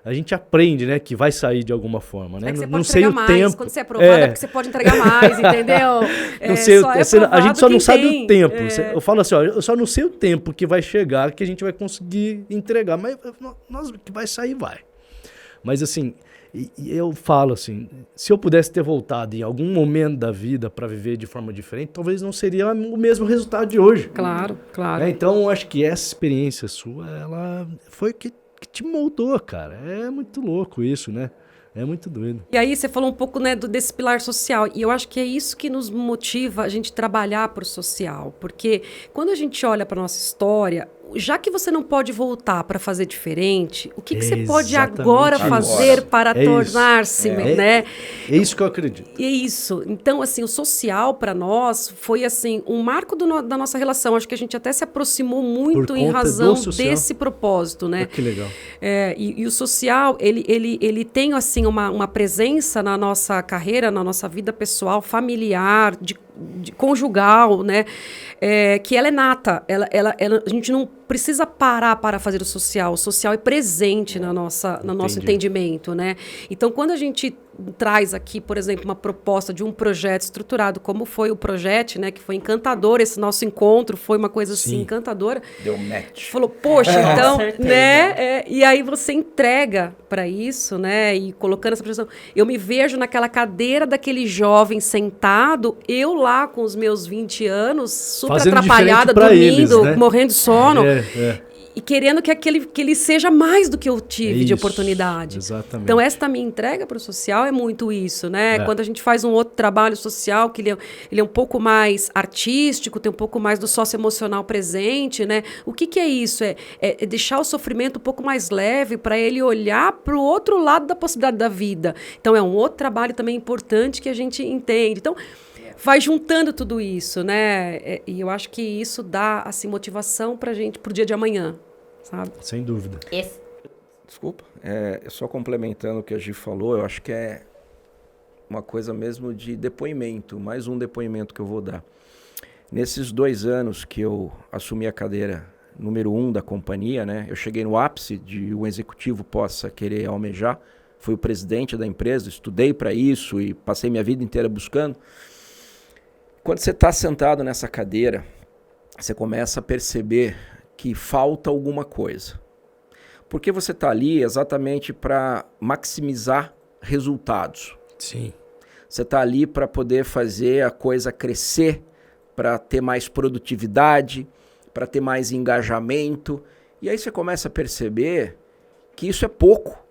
A gente aprende, né, que vai sair de alguma forma, né? É que você não pode sei entregar o mais. tempo. Quando você é aprovado é porque você pode entregar mais, entendeu? Não sei, a gente só não sabe o tempo. Eu falo assim, ó, eu só não sei o tempo que vai chegar, que a gente vai conseguir entregar, mas que vai sair, vai. Mas assim, eu falo assim, se eu pudesse ter voltado em algum momento da vida para viver de forma diferente, talvez não seria o mesmo resultado de hoje. Claro, claro. Então, eu acho que essa experiência sua, ela foi que te moldou, cara. É muito louco isso, né? É muito doido. E aí você falou um pouco, né, desse pilar social. E eu acho que é isso que nos motiva a gente trabalhar para o social. Porque quando a gente olha para nossa história, já que você não pode voltar para fazer diferente, o que você pode agora fazer para tornar-se, né? É isso que eu acredito. É isso. Então, assim, o social para nós foi assim um marco da nossa relação. Acho que a gente até se aproximou muito em razão desse propósito, né? Que legal. E o social, ele tem assim uma presença na nossa carreira, na nossa vida pessoal, familiar, de conjugal, né? Que ela é nata. A gente não precisa parar para fazer o social. O social é presente no nosso entendimento, né? Então, quando a gente traz aqui, por exemplo, uma proposta de um projeto estruturado, como foi o projeto, né? Que foi encantador, esse nosso encontro foi uma coisa assim encantadora. Deu match. Falou, poxa, então, né? E aí você entrega para isso, né? E colocando essa projeção. Eu me vejo naquela cadeira daquele jovem sentado, eu lá com os meus 20 anos, super fazendo atrapalhada, dormindo, eles, né? morrendo de sono. E querendo que ele seja mais do que eu tive de oportunidade. Exatamente. Então, esta minha entrega para o social é muito isso, né? Quando a gente faz um outro trabalho social, que ele é um pouco mais artístico, tem um pouco mais do socioemocional presente, né? O que é isso? É deixar o sofrimento um pouco mais leve para ele olhar para o outro lado da possibilidade da vida. Então, é um outro trabalho também importante que a gente entende. Então, vai juntando tudo isso, né? E eu acho que isso dá, assim, motivação pra gente pro dia de amanhã, sabe? Sem dúvida. Desculpa, só complementando o que a Gi falou, eu acho que é uma coisa mesmo de depoimento, mais um depoimento que eu vou dar. Nesses 2 anos que eu assumi a cadeira número 1 da companhia, né? Eu cheguei no ápice de um executivo possa querer almejar, fui o presidente da empresa, estudei para isso e passei minha vida inteira buscando. Quando você está sentado nessa cadeira, você começa a perceber que falta alguma coisa. Porque você está ali exatamente para maximizar resultados. Sim. Você está ali para poder fazer a coisa crescer, para ter mais produtividade, para ter mais engajamento. E aí você começa a perceber que isso é pouco.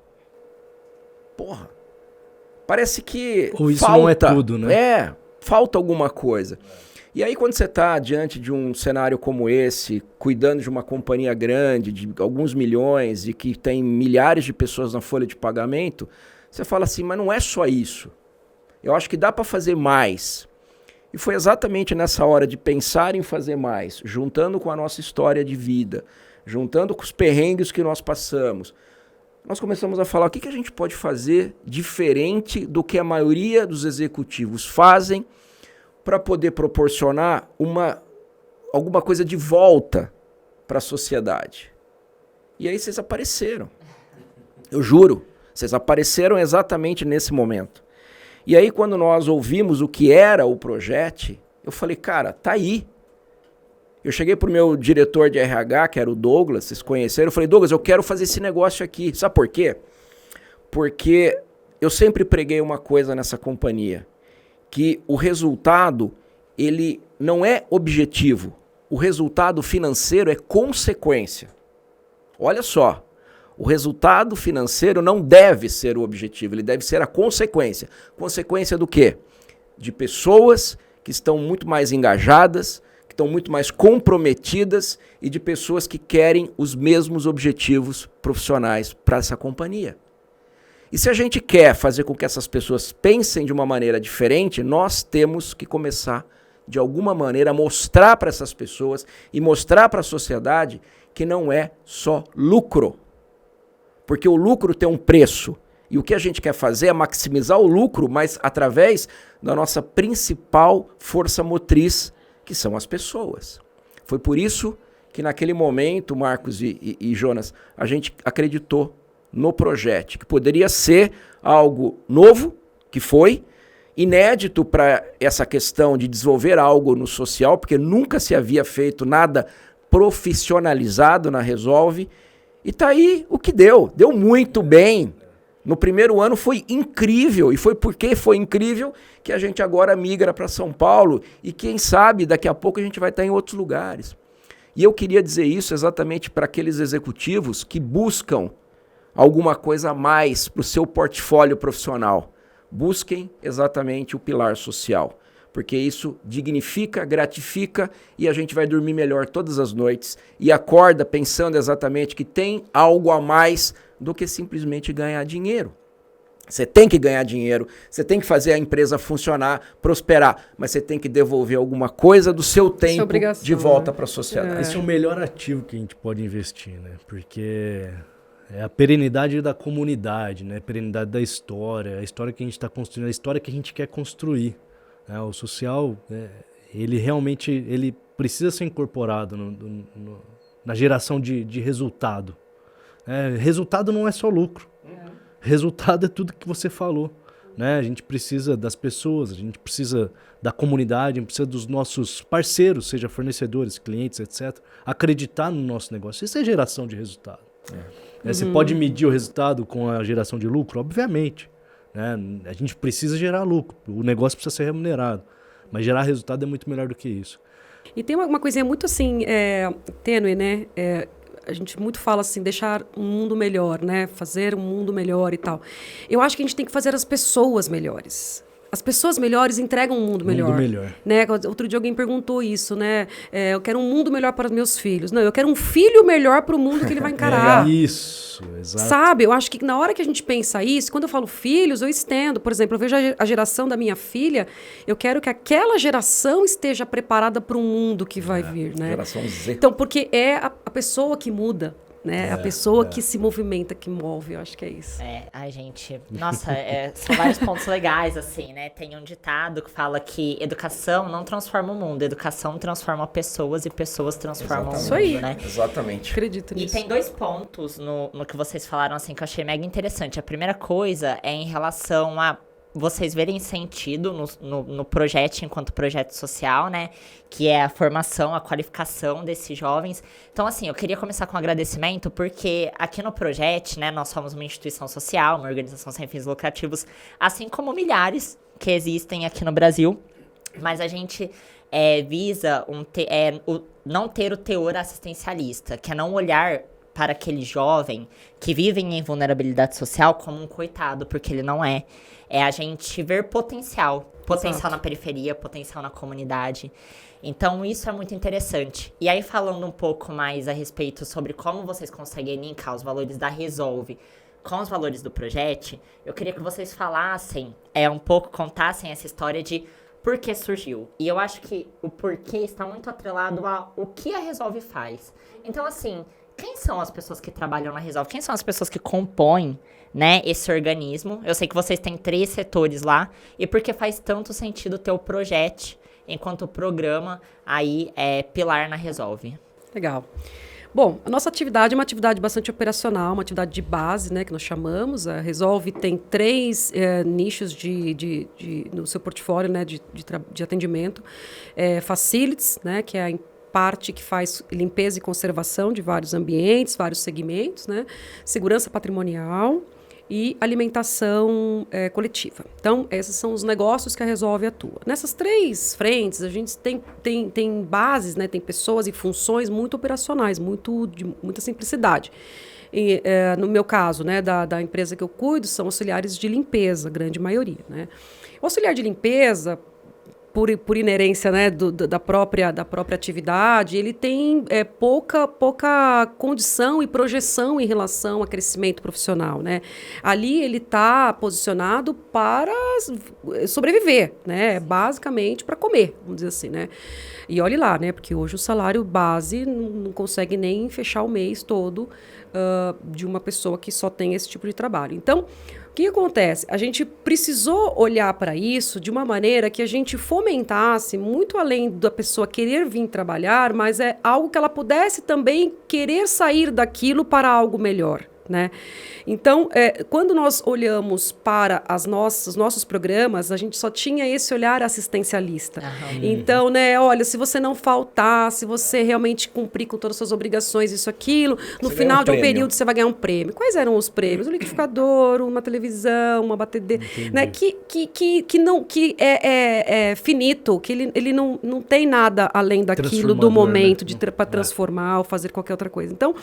Porra. Parece que Ou isso falta, não é tudo, né? Falta alguma coisa. E aí quando você está diante de um cenário como esse, cuidando de uma companhia grande, de alguns milhões e que tem milhares de pessoas na folha de pagamento, você fala assim, mas não é só isso. Eu acho que dá para fazer mais. E foi exatamente nessa hora de pensar em fazer mais, juntando com a nossa história de vida, juntando com os perrengues que nós passamos, nós começamos a falar o que a gente pode fazer diferente do que a maioria dos executivos fazem para poder proporcionar alguma coisa de volta para a sociedade. E aí vocês apareceram. Eu juro, vocês apareceram exatamente nesse momento. E aí quando nós ouvimos o que era o Projet, eu falei, cara, tá aí. Eu cheguei pro meu diretor de RH, que era o Douglas, vocês conheceram, eu falei, Douglas, eu quero fazer esse negócio aqui. Sabe por quê? Porque eu sempre preguei uma coisa nessa companhia, que o resultado, ele não é objetivo. O resultado financeiro é consequência. Olha só, o resultado financeiro não deve ser o objetivo, ele deve ser a consequência. Consequência do quê? De pessoas que estão muito mais engajadas, que estão muito mais comprometidas e de pessoas que querem os mesmos objetivos profissionais para essa companhia. E se a gente quer fazer com que essas pessoas pensem de uma maneira diferente, nós temos que começar, de alguma maneira, a mostrar para essas pessoas e mostrar para a sociedade que não é só lucro. Porque o lucro tem um preço. E o que a gente quer fazer é maximizar o lucro, mas através da nossa principal força motriz, que são as pessoas. Foi por isso que naquele momento, Marcos e Jonas, a gente acreditou no projeto, que poderia ser algo novo, que foi, inédito para essa questão de desenvolver algo no social, porque nunca se havia feito nada profissionalizado na Resolve, e tá aí o que deu muito bem. No primeiro ano foi incrível, e foi porque foi incrível que a gente agora migra para São Paulo e quem sabe daqui a pouco a gente vai estar em outros lugares. E eu queria dizer isso exatamente para aqueles executivos que buscam alguma coisa a mais para o seu portfólio profissional. Busquem exatamente o pilar social, porque isso dignifica, gratifica e a gente vai dormir melhor todas as noites e acorda pensando exatamente que tem algo a mais do que simplesmente ganhar dinheiro. Você tem que ganhar dinheiro, você tem que fazer a empresa funcionar, prosperar, mas você tem que devolver alguma coisa do seu tempo de volta para a sociedade. Esse é o melhor ativo que a gente pode investir, né? Porque é a perenidade da comunidade, né? A perenidade da história, a história que a gente está construindo, a história que a gente quer construir. O social, ele realmente ele precisa ser incorporado na geração de resultado. Resultado não é só lucro. Resultado é tudo que você falou. Né? A gente precisa das pessoas, a gente precisa da comunidade, a gente precisa dos nossos parceiros, seja fornecedores, clientes, etc. Acreditar no nosso negócio. Isso é geração de resultado. Você pode medir o resultado com a geração de lucro? Obviamente. Né? A gente precisa gerar lucro, o negócio precisa ser remunerado, mas gerar resultado é muito melhor do que isso. E tem uma coisinha muito assim, tênue, né? A gente muito fala assim, deixar um mundo melhor, né? Fazer um mundo melhor e tal. Eu acho que a gente tem que fazer as pessoas melhores. As pessoas melhores entregam um mundo melhor. Né? Outro dia alguém perguntou isso, né? Eu quero um mundo melhor para os meus filhos. Não, eu quero um filho melhor para o mundo que ele vai encarar. Isso, exato. Sabe? Eu acho que na hora que a gente pensa isso, quando eu falo filhos, eu estendo. Por exemplo, eu vejo a geração da minha filha, eu quero que aquela geração esteja preparada para um mundo que vai vir, né? Geração Z. Então, porque é a pessoa que muda. Né? A pessoa que se movimenta, que move, eu acho que é isso. A gente... Nossa, são vários pontos legais, assim, né? Tem um ditado que fala que educação não transforma o mundo, educação transforma pessoas e pessoas transformam o mundo, né? Exatamente. Acredito nisso. E tem 2 pontos no que vocês falaram, assim, que eu achei mega interessante. A primeira coisa é em relação a vocês verem sentido no projeto enquanto projeto social, né? Que é a formação, a qualificação desses jovens. Então, assim, eu queria começar com um agradecimento, porque aqui no projeto, né, nós somos uma instituição social, uma organização sem fins lucrativos, assim como milhares que existem aqui no Brasil, mas a gente visa não ter o teor assistencialista, que é não olhar para aquele jovem que vive em vulnerabilidade social como um coitado, porque ele não é. É a gente ver potencial na periferia, potencial na comunidade. Então, isso é muito interessante. E aí, falando um pouco mais a respeito sobre como vocês conseguem linkar os valores da Resolve com os valores do projeto, eu queria que vocês falassem, contassem essa história de por que surgiu. E eu acho que o porquê está muito atrelado ao que a Resolve faz. Então, assim, quem são as pessoas que trabalham na Resolve? Quem são as pessoas que compõem, né, esse organismo? Eu sei que vocês têm 3 setores lá. E por que faz tanto sentido ter o projeto enquanto programa aí pilar na Resolve? Legal. Bom, a nossa atividade é uma atividade bastante operacional, uma atividade de base, né, que nós chamamos. A Resolve tem 3 nichos no seu portfólio, né, de atendimento. Facilities, né, que é a parte que faz limpeza e conservação de vários ambientes, vários segmentos, né? Segurança patrimonial e alimentação coletiva. Então, esses são os negócios que a Resolve atua. Nessas 3 frentes, a gente tem bases, né? Tem pessoas e funções muito operacionais, de muita simplicidade. E, no meu caso, né, da empresa que eu cuido, são auxiliares de limpeza, grande maioria, né? O auxiliar de limpeza, por inerência, né, da própria atividade, ele tem pouca condição e projeção em relação a crescimento profissional, né? Ali ele está posicionado para sobreviver, né? Basicamente para comer, vamos dizer assim, né? E olhe lá, né? Porque hoje o salário base não consegue nem fechar o mês todo de uma pessoa que só tem esse tipo de trabalho. Então, o que acontece? A gente precisou olhar para isso de uma maneira que a gente fomentasse, muito além da pessoa querer vir trabalhar, mas é algo que ela pudesse também querer sair daquilo para algo melhor, né? Então, quando nós olhamos para os nossos programas, a gente só tinha esse olhar assistencialista. Então, né, olha, se você não faltar, se você realmente cumprir com todas as suas obrigações, isso, aquilo, no final de um período você vai ganhar um prêmio. Quais eram os prêmios? Um liquidificador, uma televisão, uma batedeira, né, que é finito, que ele não tem nada além daquilo do momento, né, para transformar ou fazer qualquer outra coisa. Então,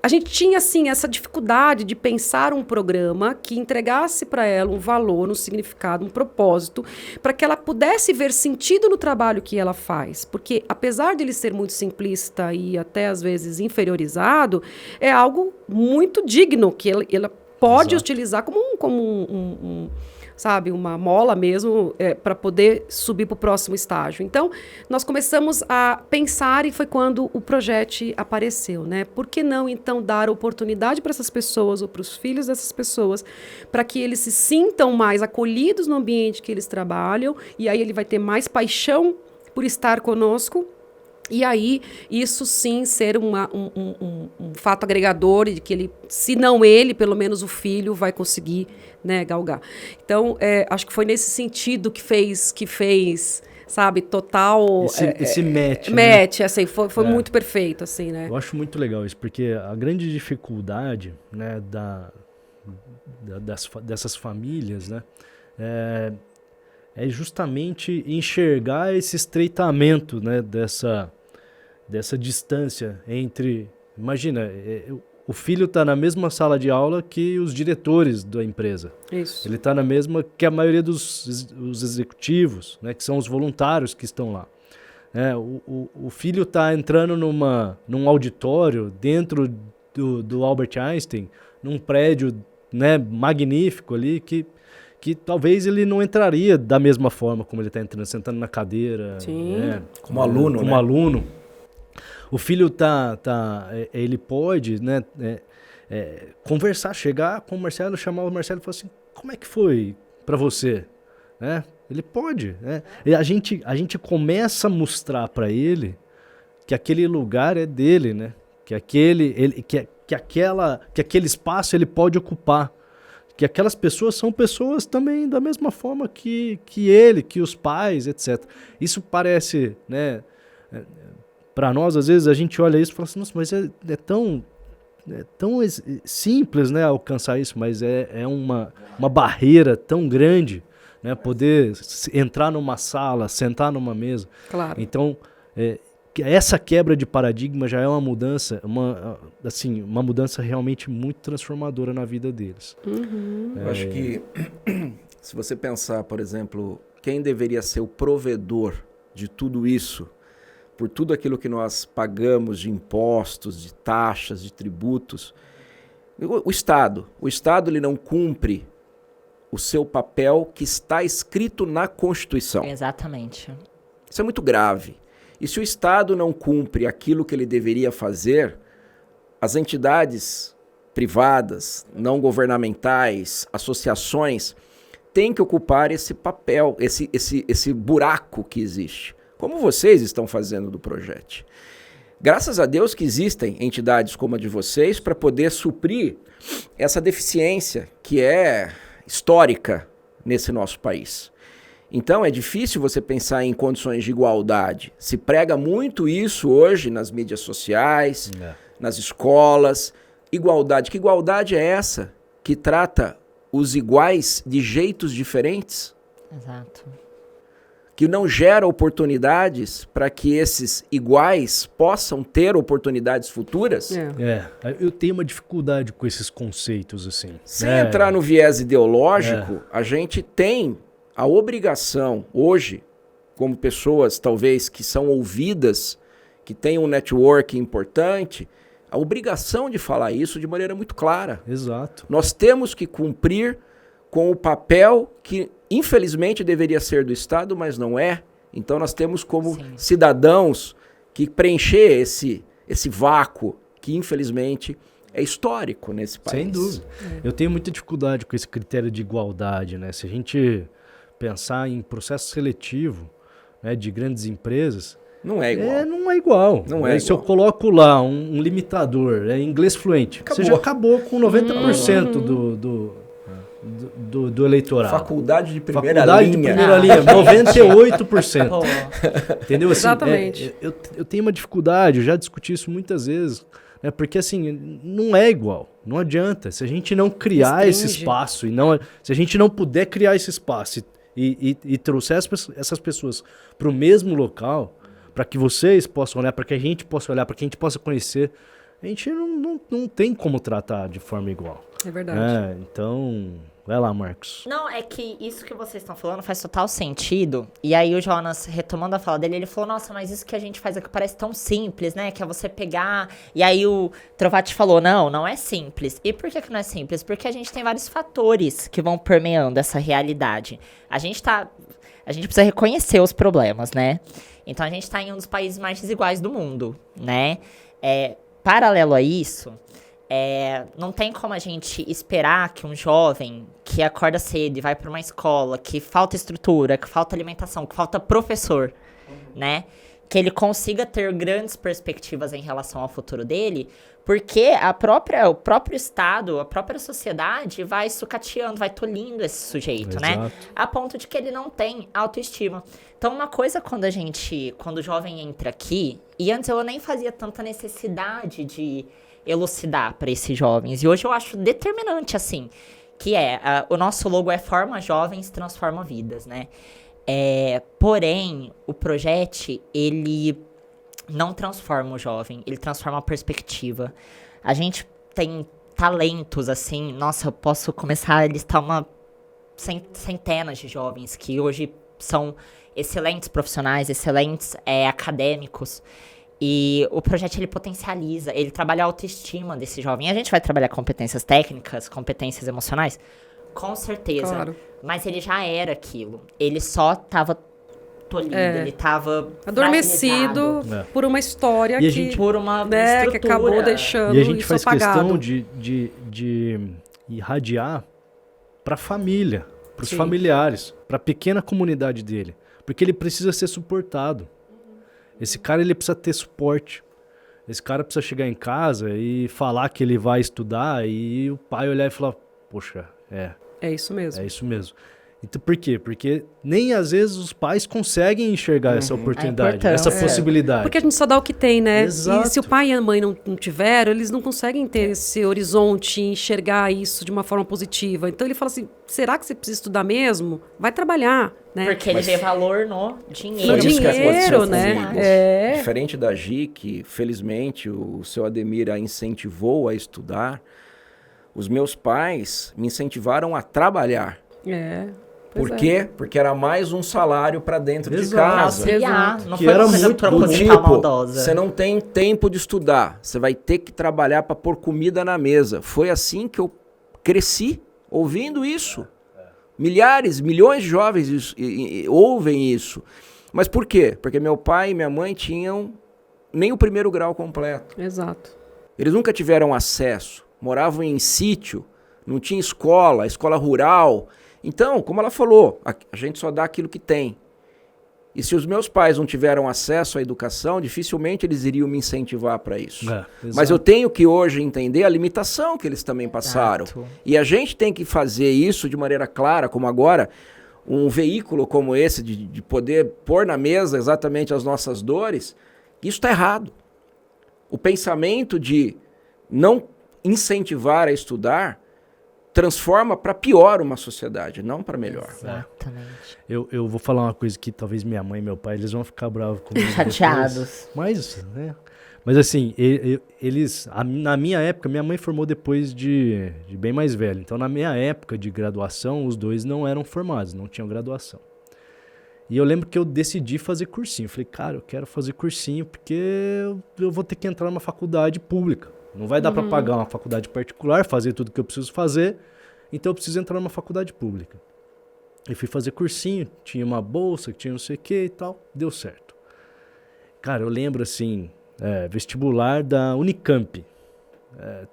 a gente tinha, assim, essa dificuldade de pensar um programa que entregasse para ela um valor, um significado, um propósito, para que ela pudesse ver sentido no trabalho que ela faz. Porque, apesar de ele ser muito simplista e até, às vezes, inferiorizado, é algo muito digno, que ela pode utilizar como sabe, uma mola mesmo, para poder subir para o próximo estágio. Então, nós começamos a pensar e foi quando o projeto apareceu, né? Por que não, então, dar oportunidade para essas pessoas ou para os filhos dessas pessoas, para que eles se sintam mais acolhidos no ambiente que eles trabalham, e aí ele vai ter mais paixão por estar conosco. E aí, isso sim ser um fato agregador de que ele, se não ele, pelo menos o filho vai conseguir, né, galgar. Então, acho que foi nesse sentido que fez, sabe, total... Esse match. Match, né? Assim, foi muito perfeito, assim, né? Eu acho muito legal isso, porque a grande dificuldade, né, dessas famílias, né, é justamente enxergar esse estreitamento, né, dessa distância entre... Imagina, o filho está na mesma sala de aula que os diretores da empresa. Isso. Ele está na mesma que a maioria dos executivos, né, que são os voluntários que estão lá. O filho está entrando num auditório dentro do Albert Einstein, num prédio, né, magnífico ali, que talvez ele não entraria da mesma forma como ele está entrando, sentando na cadeira. Sim. Né, como aluno, como né? aluno. O filho ele pode, né, conversar, chegar com o Marcelo, chamar o Marcelo e falar assim, como é que foi para você? Né? Ele pode. Né? E a gente começa a mostrar para ele que aquele lugar é dele, né? Que aquele espaço ele pode ocupar. que aquelas pessoas são pessoas também da mesma forma que ele, que os pais, etc. Isso parece, né, para nós, às vezes, a gente olha isso e fala assim, nossa, mas é tão simples, né, alcançar isso, mas é uma barreira tão grande, né, poder entrar numa sala, sentar numa mesa. Claro. Então, essa quebra de paradigma já é uma mudança, uma mudança realmente muito transformadora na vida deles. Eu acho que, se você pensar, por exemplo, quem deveria ser o provedor de tudo isso, por tudo aquilo que nós pagamos de impostos, de taxas, de tributos, o Estado. O Estado ele não cumpre o seu papel que está escrito na Constituição. Exatamente. Isso é muito grave. E se o Estado não cumpre aquilo que ele deveria fazer, as entidades privadas, não governamentais, associações, têm que ocupar esse papel, esse buraco que existe. Como vocês estão fazendo do projeto. Graças a Deus que existem entidades como a de vocês para poder suprir essa deficiência que é histórica nesse nosso país. Então é difícil você pensar em condições de igualdade. Se prega muito isso hoje nas mídias sociais, nas escolas. Igualdade. Que igualdade é essa que trata os iguais de jeitos diferentes? Exato. Que não gera oportunidades para que esses iguais possam ter oportunidades futuras? Eu tenho uma dificuldade com esses conceitos, assim. Sem entrar no viés ideológico, a gente tem a obrigação, hoje, como pessoas talvez que são ouvidas, que têm um network importante, a obrigação de falar isso de maneira muito clara. Exato. Nós temos que cumprir com o papel que, infelizmente, deveria ser do Estado, mas não é. Então nós temos como cidadãos que preencher esse vácuo que, infelizmente, é histórico nesse país. Sem dúvida. Eu tenho muita dificuldade com esse critério de igualdade, né? Se a gente pensar em processo seletivo, né, de grandes empresas... Não é igual. Não é igual. Não é Se eu coloco lá um limitador, inglês fluente, você já acabou com 90% do eleitorado. Faculdade de primeira Faculdade linha. de primeira linha, 98%. Entendeu? Assim, Exatamente. Eu tenho uma dificuldade, eu já discuti isso muitas vezes, né, porque assim, não é igual, não adianta. Se a gente não criar esse espaço, se a gente não puder criar esse espaço e trouxer essas pessoas para o mesmo local, para que vocês possam olhar, para que a gente possa olhar, para que a gente possa conhecer, a gente não tem como tratar de forma igual. É verdade. Então, vai lá, Marcos. Não, é que isso que vocês estão falando faz total sentido. E aí o Jonas, retomando a fala dele, ele falou, nossa, mas isso que a gente faz aqui parece tão simples, né? Que é você pegar... E aí o Trovati falou, não é simples. E por que não é simples? Porque a gente tem vários fatores que vão permeando essa realidade. A gente precisa reconhecer os problemas, né? Então a gente está em um dos países mais desiguais do mundo, né? Paralelo a isso, não tem como a gente esperar que um jovem que acorda cedo e vai para uma escola, que falta estrutura, que falta alimentação, que falta professor, né? Que ele consiga ter grandes perspectivas em relação ao futuro dele, porque o próprio Estado, a própria sociedade vai sucateando, vai tolhindo esse sujeito, né? A ponto de que ele não tem autoestima. Então, uma coisa quando o jovem entra aqui, e antes eu nem fazia tanta necessidade de elucidar para esses jovens, e hoje eu acho determinante, assim, que o nosso logo é Forma Jovens, Transforma Vidas, né? Porém, o projeto, ele não transforma o jovem, ele transforma a perspectiva. A gente tem talentos, assim, nossa, eu posso começar a listar centenas de jovens que hoje são excelentes profissionais, excelentes acadêmicos. E o projeto, ele potencializa, ele trabalha a autoestima desse jovem. A gente vai trabalhar competências técnicas, competências emocionais? Com certeza. Claro. Mas ele já era aquilo. Ele só estava tolhido, ele estava adormecido por uma história por uma estrutura que acabou deixando e a gente isso faz apagado. questão de irradiar para a família, para os familiares, para a pequena comunidade dele, porque ele precisa ser suportado. Esse cara, ele precisa ter suporte. Esse cara precisa chegar em casa e falar que ele vai estudar e o pai olhar e falar, poxa, É isso mesmo. É isso mesmo. Então, por quê? Porque nem às vezes os pais conseguem enxergar essa oportunidade, essa possibilidade. Porque a gente só dá o que tem, né? Exato. E se o pai e a mãe não tiveram, eles não conseguem ter esse horizonte, enxergar isso de uma forma positiva. Então ele fala assim, será que você precisa estudar mesmo? Vai trabalhar, né? Porque ele vê valor no dinheiro. No Isso que aconteceu dinheiro, comigo. né? Diferente da Gi, que felizmente o seu Ademir a incentivou a estudar, os meus pais me incentivaram a trabalhar. Pois Por quê? Porque era mais um salário para dentro de Exato. casa. Auxiliar. Não Que foi era uma coisa muito do proposital maldosa. Você não tem tempo de estudar, você vai ter que trabalhar para pôr comida na mesa. Foi assim que eu cresci, ouvindo isso. Milhares, milhões de jovens ouvem isso. Mas por quê? Porque meu pai e minha mãe tinham nem o primeiro grau completo. Exato. Eles nunca tiveram acesso, moravam em sítio, não tinha escola rural. Então, como ela falou, a gente só dá aquilo que tem. E se os meus pais não tiveram acesso à educação, dificilmente eles iriam me incentivar para isso. Mas eu tenho que hoje entender a limitação que eles também passaram. Exato. E a gente tem que fazer isso de maneira clara, como agora, um veículo como esse, de poder pôr na mesa exatamente as nossas dores. Isso está errado. O pensamento de não incentivar a estudar transforma para pior uma sociedade, não para melhor. Exatamente. Eu vou falar uma coisa que talvez minha mãe e meu pai, eles vão ficar bravos comigo. Chateados. Depois, mas assim, eles, na minha época, minha mãe formou depois de bem mais velho. Então, na minha época de graduação, os dois não eram formados, não tinham graduação. E eu lembro que eu decidi fazer cursinho. Eu falei, cara, eu quero fazer cursinho porque eu vou ter que entrar numa faculdade pública. Não vai dar para pagar uma faculdade particular, fazer tudo que eu preciso fazer, então eu preciso entrar numa faculdade pública. E fui fazer cursinho, tinha uma bolsa, tinha não sei o que e tal, deu certo. Cara, eu lembro assim, vestibular da Unicamp,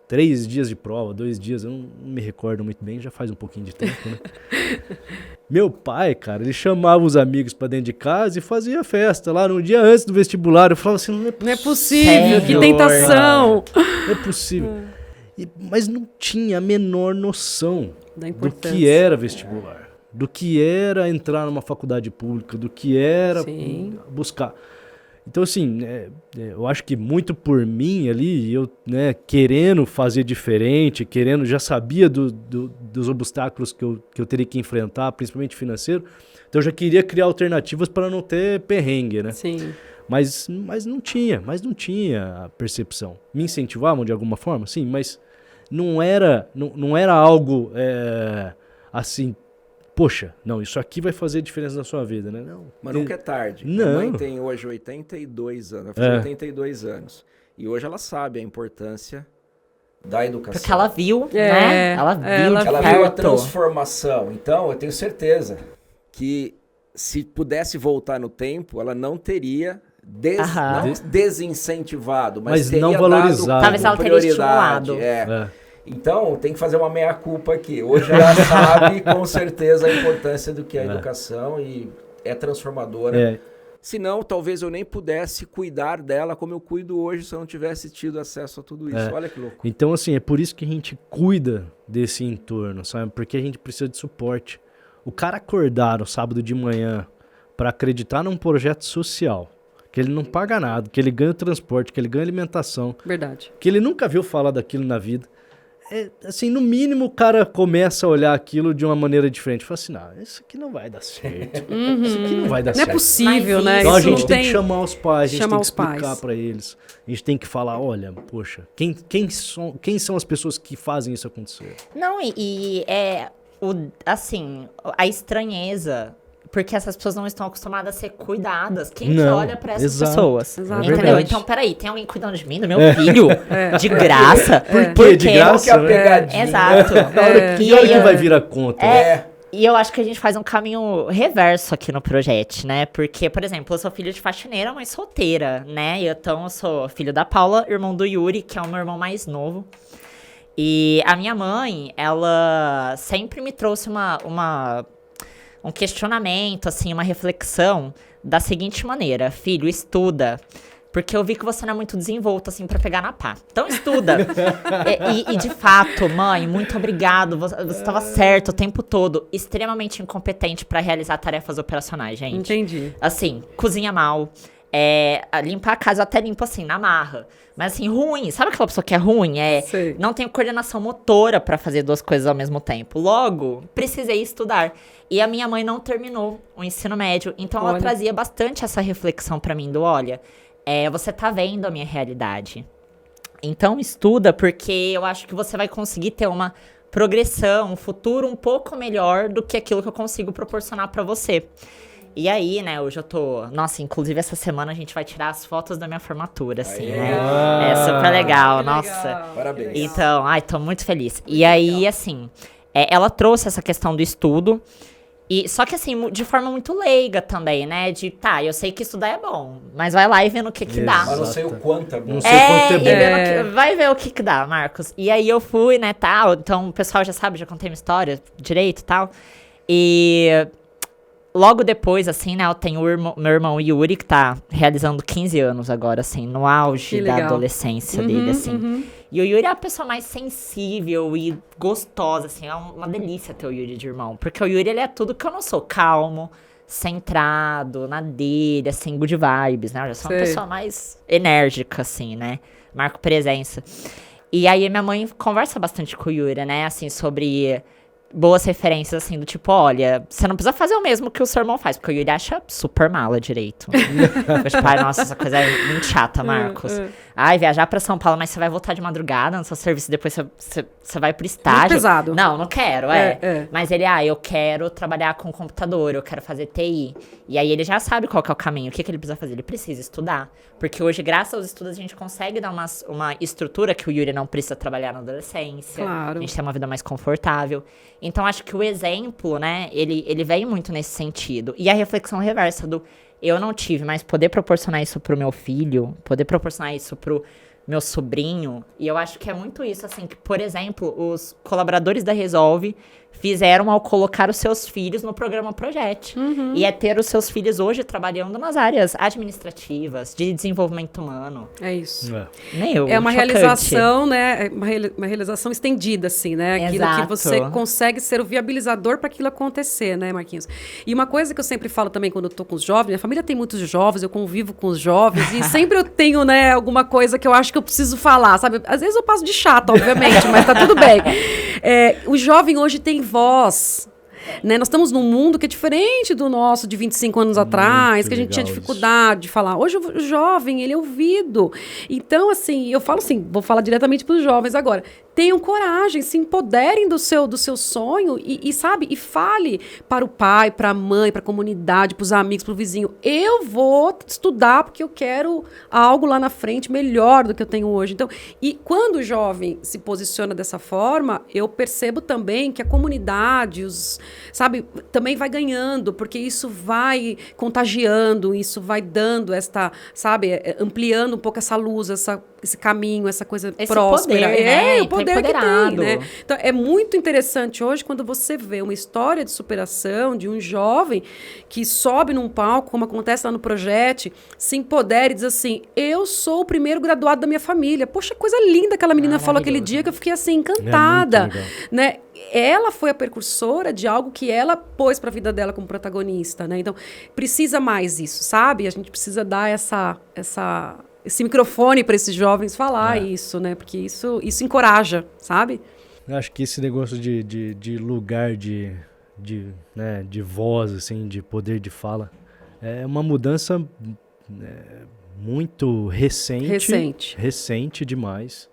3 dias de prova, 2 dias, eu não me recordo muito bem, já faz um pouquinho de tempo, né? Meu pai, cara, ele chamava os amigos pra dentro de casa e fazia festa lá no dia antes do vestibular. Eu falava assim, não é possível, que Senhor, tentação. Não é possível. Mas não tinha a menor noção Da do importância. que era vestibular, do que era entrar numa faculdade pública, do que era Sim. buscar. Então, assim, eu acho que muito por mim ali, eu querendo fazer diferente, já sabia dos obstáculos que eu teria que enfrentar, principalmente financeiro, então eu já queria criar alternativas para não ter perrengue, né? Sim. Mas não tinha a percepção. Me incentivavam de alguma forma, sim, mas não era algo assim, poxa, não, isso aqui vai fazer diferença na sua vida, né? Não. Mas nunca é tarde. Não. Minha mãe tem hoje 82 anos, vai fazer 82 anos. E hoje ela sabe a importância da educação. Porque ela viu, né? Ela viu ela de Ela viu a perto. transformação. Então, eu tenho certeza que se pudesse voltar no tempo, ela não teria não desincentivado, mas teria não valorizado. dado Talvez ela teria prioridade. estimulado. Então, tem que fazer uma meia-culpa aqui. Hoje ela sabe com certeza a importância do que é a educação e é transformadora. Senão, talvez eu nem pudesse cuidar dela como eu cuido hoje se eu não tivesse tido acesso a tudo isso. Olha que louco. Então, assim, é por isso que a gente cuida desse entorno, sabe? Porque a gente precisa de suporte. O cara acordar no sábado de manhã para acreditar num projeto social, que ele não paga nada, que ele ganha o transporte, que ele ganha alimentação, Verdade. que ele nunca viu falar daquilo na vida. Assim, no mínimo o cara começa a olhar aquilo de uma maneira diferente. Fala assim, não, isso aqui não vai dar certo. Isso aqui não vai dar Não é certo. possível, Mas né? Então a Isso gente tem que chamar os pais, a gente tem chamar que os explicar pais. para eles. A gente tem que falar, olha, poxa, quem são as pessoas que fazem isso acontecer? Não, assim, a estranheza, porque essas pessoas não estão acostumadas a ser cuidadas. Quem que Não, olha pra essas exato. pessoas? Exato. Entendeu? verdade. Então, peraí, tem alguém cuidando de mim, do meu filho? De graça? Por quê? De graça? Qual que é a pegadinha? Exato. Na hora que vai vir a conta? E eu acho que a gente faz um caminho reverso aqui no projeto, né? Porque, por exemplo, eu sou filho de faxineira, mas solteira, né? Então, eu sou filho da Paula, irmão do Yuri, que é o meu irmão mais novo. E a minha mãe, ela sempre me trouxe um questionamento, assim, uma reflexão da seguinte maneira. Filho, estuda. porque eu vi que você não é muito desenvolto, assim, pra pegar na pá. Então estuda. E de fato, mãe, muito obrigado. Você estava certo o tempo todo. Extremamente incompetente pra realizar tarefas operacionais, gente. Entendi. Assim, cozinha mal. Limpar a casa eu até limpo assim, na marra. Mas assim, ruim. Sabe aquela pessoa que é ruim? Sei. Não tenho coordenação motora pra fazer 2 coisas ao mesmo tempo. Logo, precisei estudar. E a minha mãe não terminou o ensino médio. Então ela trazia bastante essa reflexão pra mim do, olha, você tá vendo a minha realidade. Então estuda, porque eu acho que você vai conseguir ter uma progressão, um futuro um pouco melhor do que aquilo que eu consigo proporcionar pra você. E aí, né, hoje eu tô... Nossa, inclusive essa semana a gente vai tirar as fotos da minha formatura, assim, né? É super legal, nossa. Parabéns. Então, tô muito feliz. E aí, assim, ela trouxe essa questão do estudo, só que assim, de forma muito leiga também, né? Eu sei que estudar é bom, mas vai lá e vê no que dá. Mas não sei o quanto é bom. Não sei o quanto é bom. Vai ver o que dá, Marcos. E aí eu fui, né, tal, então o pessoal já sabe, já contei minha história direito e tal. E... Logo depois, assim, né, eu tenho meu irmão Yuri, que tá realizando 15 anos agora, assim, no auge da adolescência dele, assim. E o Yuri é a pessoa mais sensível e gostosa, assim, é uma delícia ter o Yuri de irmão. Porque o Yuri, ele é tudo que eu não sou, calmo, centrado, na dele, assim, good vibes, né? Eu já sou uma pessoa mais enérgica, assim, né? Marco presença. E aí minha mãe conversa bastante com o Yuri, né, assim, sobre... boas referências, assim, do tipo, olha, você não precisa fazer o mesmo que o seu irmão faz, porque o Yuri acha super mala direito. Eu, tipo, nossa, essa coisa é muito chata, Marcos. Viajar pra São Paulo, mas você vai voltar de madrugada no seu serviço, depois você vai pro estágio. Muito pesado. Não quero, Mas ele, eu quero trabalhar com computador, eu quero fazer TI. E aí ele já sabe qual que é o caminho, o que ele precisa fazer, ele precisa estudar. Porque hoje, graças aos estudos, a gente consegue dar uma estrutura que o Yuri não precisa trabalhar na adolescência. Claro. A gente tem uma vida mais confortável. Então, acho que o exemplo, né, ele vem muito nesse sentido. E a reflexão reversa do eu não tive, mas poder proporcionar isso pro meu filho, poder proporcionar isso pro meu sobrinho. E eu acho que é muito isso, assim, que, por exemplo, os colaboradores da Resolve fizeram ao colocar os seus filhos no programa Projet. E é ter os seus filhos hoje trabalhando nas áreas administrativas, de desenvolvimento humano. É isso. É uma chocante. realização, né? Uma realização estendida, assim, né? Aquilo Exato. que você consegue ser o viabilizador para aquilo acontecer, né, Marquinhos? E uma coisa que eu sempre falo também quando eu tô com os jovens, minha família tem muitos jovens, eu convivo com os jovens, e sempre eu tenho, né, alguma coisa que eu acho que eu preciso falar, sabe? Às vezes eu passo de chata, obviamente, mas tá tudo bem. O jovem hoje tem voz. Né? Nós estamos num mundo que é diferente do nosso de 25 anos atrás, que a gente tinha dificuldade de falar. Hoje o jovem, ele é ouvido. Então, assim, eu falo assim, vou falar diretamente para os jovens agora. Tenham coragem, se empoderem do seu sonho e sabe, e fale para o pai, para a mãe, para a comunidade, para os amigos, para o vizinho. Eu vou estudar porque eu quero algo lá na frente melhor do que eu tenho hoje. Então, e quando o jovem se posiciona dessa forma, eu percebo também que a comunidade, sabe, também vai ganhando, porque isso vai contagiando, isso vai dando sabe, ampliando um pouco essa luz, esse caminho, essa coisa esse próspera. Poder, né? O poder que tem, né? Então, é muito interessante hoje quando você vê uma história de superação de um jovem que sobe num palco, como acontece lá no Projet, se empodera e diz assim, eu sou o primeiro graduado da minha família. Poxa, coisa linda aquela menina falou aquele dia que eu fiquei assim, encantada. Né? Ela foi a precursora de algo que ela pôs para a vida dela como protagonista, né? Então, precisa mais isso, sabe? A gente precisa dar esse microfone para esses jovens falar isso, né? Porque isso encoraja, sabe? Eu acho que esse negócio de lugar de voz, assim, de poder de fala, é uma mudança muito recente. Recente demais.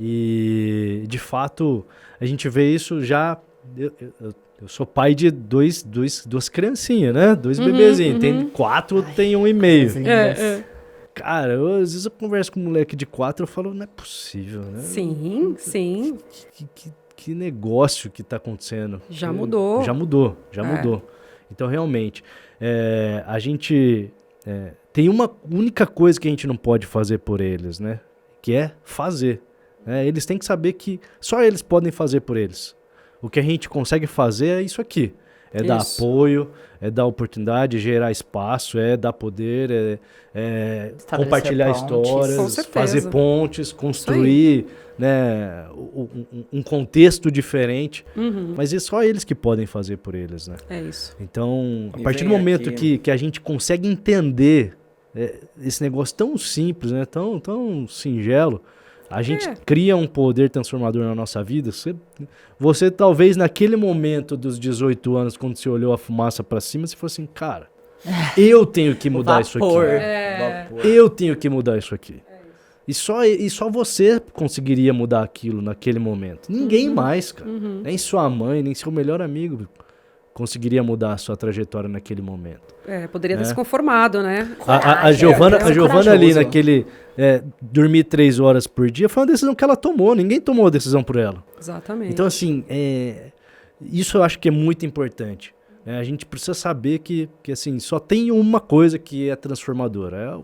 E, de fato, a gente vê isso já... Eu sou pai de duas criancinhas, né? 2 bebezinhos. Tem 4, tem 1 e meio. Cara, às vezes eu converso com um moleque de 4 e eu falo, não é possível, né? Sim. Que negócio que tá acontecendo. Já mudou. Já mudou. Então, realmente, a gente tem uma única coisa que a gente não pode fazer por eles, né? Que é fazer. Eles têm que saber que só eles podem fazer por eles. O que a gente consegue fazer é isso aqui. É dar Isso. apoio, é dar oportunidade, é gerar espaço, é dar poder, é Estabelecer compartilhar pontes. Com histórias, certeza. fazer pontes, construir, né, um contexto diferente. Mas é só eles que podem fazer por eles, né? É isso. Então, a E partir do vem momento aqui- que a gente consegue entender esse negócio tão simples, né, tão singelo, a gente cria um poder transformador na nossa vida. Você talvez naquele momento dos 18 anos, quando você olhou a fumaça pra cima, você falou assim, cara, eu tenho que mudar isso aqui. vapor. Vapor. Eu tenho que mudar isso aqui. E só você conseguiria mudar aquilo naquele momento. Ninguém mais, cara. Nem sua mãe, nem seu melhor amigo conseguiria mudar a sua trajetória naquele momento. Poderia ter se conformado, né? A Giovana corajoso. ali naquele dormir 3 horas por dia foi uma decisão que ela tomou. Ninguém tomou a decisão por ela. Exatamente. Então, assim, isso eu acho que é muito importante. A gente precisa saber que assim, só tem uma coisa que é transformadora.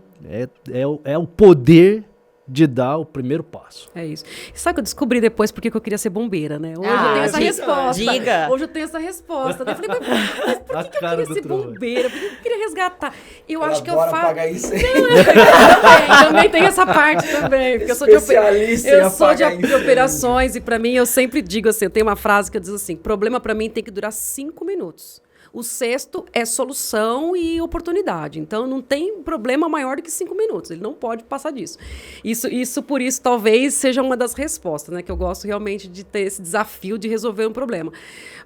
É o poder de dar o primeiro passo. É isso. E sabe que eu descobri depois porque que eu queria ser bombeira, né? Hoje Ah, eu tenho essa diga, resposta. diga. Hoje eu tenho essa resposta. Eu falei, mas por A que eu cara queria do ser Trovão. bombeira? Por que eu queria resgatar? Eu Ela acho que eu adora faço. apagar isso aí. Também tem essa parte também. Porque Especialista em eu sou de apagar incêndio. operações e pra mim eu sempre digo assim, eu tenho uma frase que eu diz assim, problema pra mim tem que durar 5 minutos. O sexto é solução e oportunidade. Então, não tem problema maior do que 5 minutos. Ele não pode passar disso. Isso, por isso, talvez seja uma das respostas, né? Que eu gosto realmente de ter esse desafio de resolver um problema.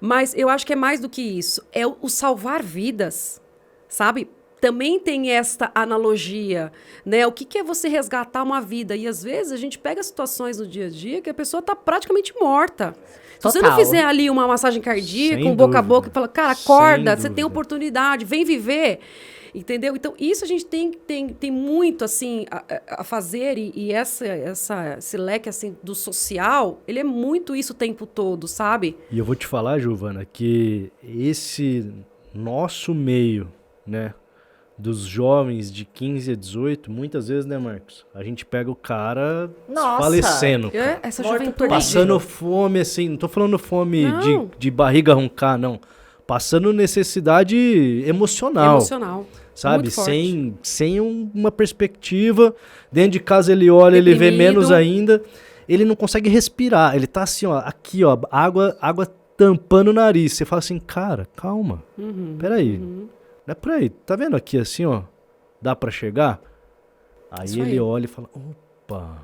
Mas eu acho que é mais do que isso. É o salvar vidas, sabe? Também tem esta analogia, né? O que é você resgatar uma vida? E, às vezes, a gente pega situações no dia a dia que a pessoa está praticamente morta. Se você não Total. fizer ali uma massagem cardíaca, Sem um boca a dúvida. boca, e fala, cara, acorda, Sem você tem dúvida. oportunidade, vem viver. Entendeu? Então, isso a gente tem muito, assim, a fazer. E esse leque, assim, do social, ele é muito isso o tempo todo, sabe? E eu vou te falar, Giovana, que esse nosso meio, né, dos jovens de 15 a 18, muitas vezes, né, Marcos? A gente pega o cara Nossa. falecendo. cara. Essa Morto juventude. por Passando fome, assim, não tô falando fome Não. de barriga roncar, não. Passando necessidade emocional. Emocional. Sabe? Muito forte. Sem uma perspectiva. Dentro de casa ele olha, ele vê Deprimido. menos ainda. Ele não consegue respirar. Ele tá assim, ó, aqui, ó, água tampando o nariz. Você fala assim, cara, calma. Peraí. Não é por aí. Tá vendo aqui assim, ó? Dá pra chegar? Aí Isso ele aí. olha e fala, opa,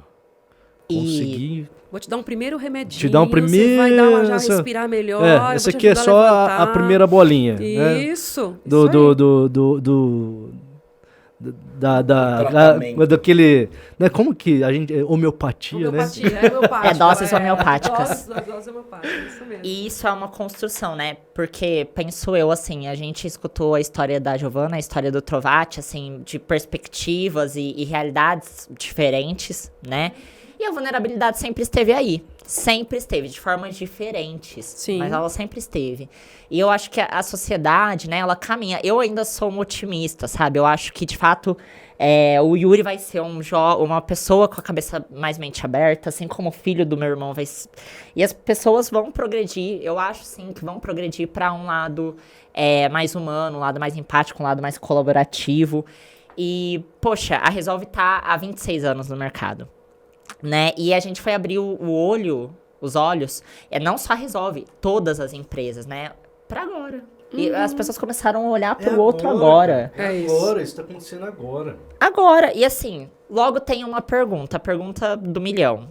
E- consegui. Vou te dar um primeiro remedinho. Te dá um primeiro- Você vai dar já essa- respirar melhor. Essa vou te aqui é ajudar só a levantar. primeira bolinha. Né? Isso. Do, isso do, aí. do, tratamento. daquele, né, como que a gente, homeopatia, Homeopatia, né? é homeopática. É doses homeopáticas. Doses homeopáticas, isso mesmo. E isso é uma construção, né? Porque, penso eu, assim, a gente escutou a história da Giovana, a história do Trovati, assim, de perspectivas e realidades diferentes, né? E a vulnerabilidade sempre esteve aí. Sempre esteve, de formas diferentes. Sim. Mas ela sempre esteve. E eu acho que a sociedade, né, ela caminha. Eu ainda sou um otimista, sabe? Eu acho que, de fato, o Yuri vai ser uma pessoa com a cabeça mais mente aberta, assim como o filho do meu irmão vai... E as pessoas vão progredir, eu acho, sim, que vão progredir para um lado mais humano, um lado mais empático, um lado mais colaborativo. E, poxa, a Resolve tá há 26 anos no mercado. Né? E a gente foi abrir os olhos, não só a Resolve, todas as empresas, né? Pra agora. E as pessoas começaram a olhar pro outro agora. É isso. Agora, isso tá acontecendo agora. Agora, e assim, logo tem uma pergunta, a pergunta do milhão.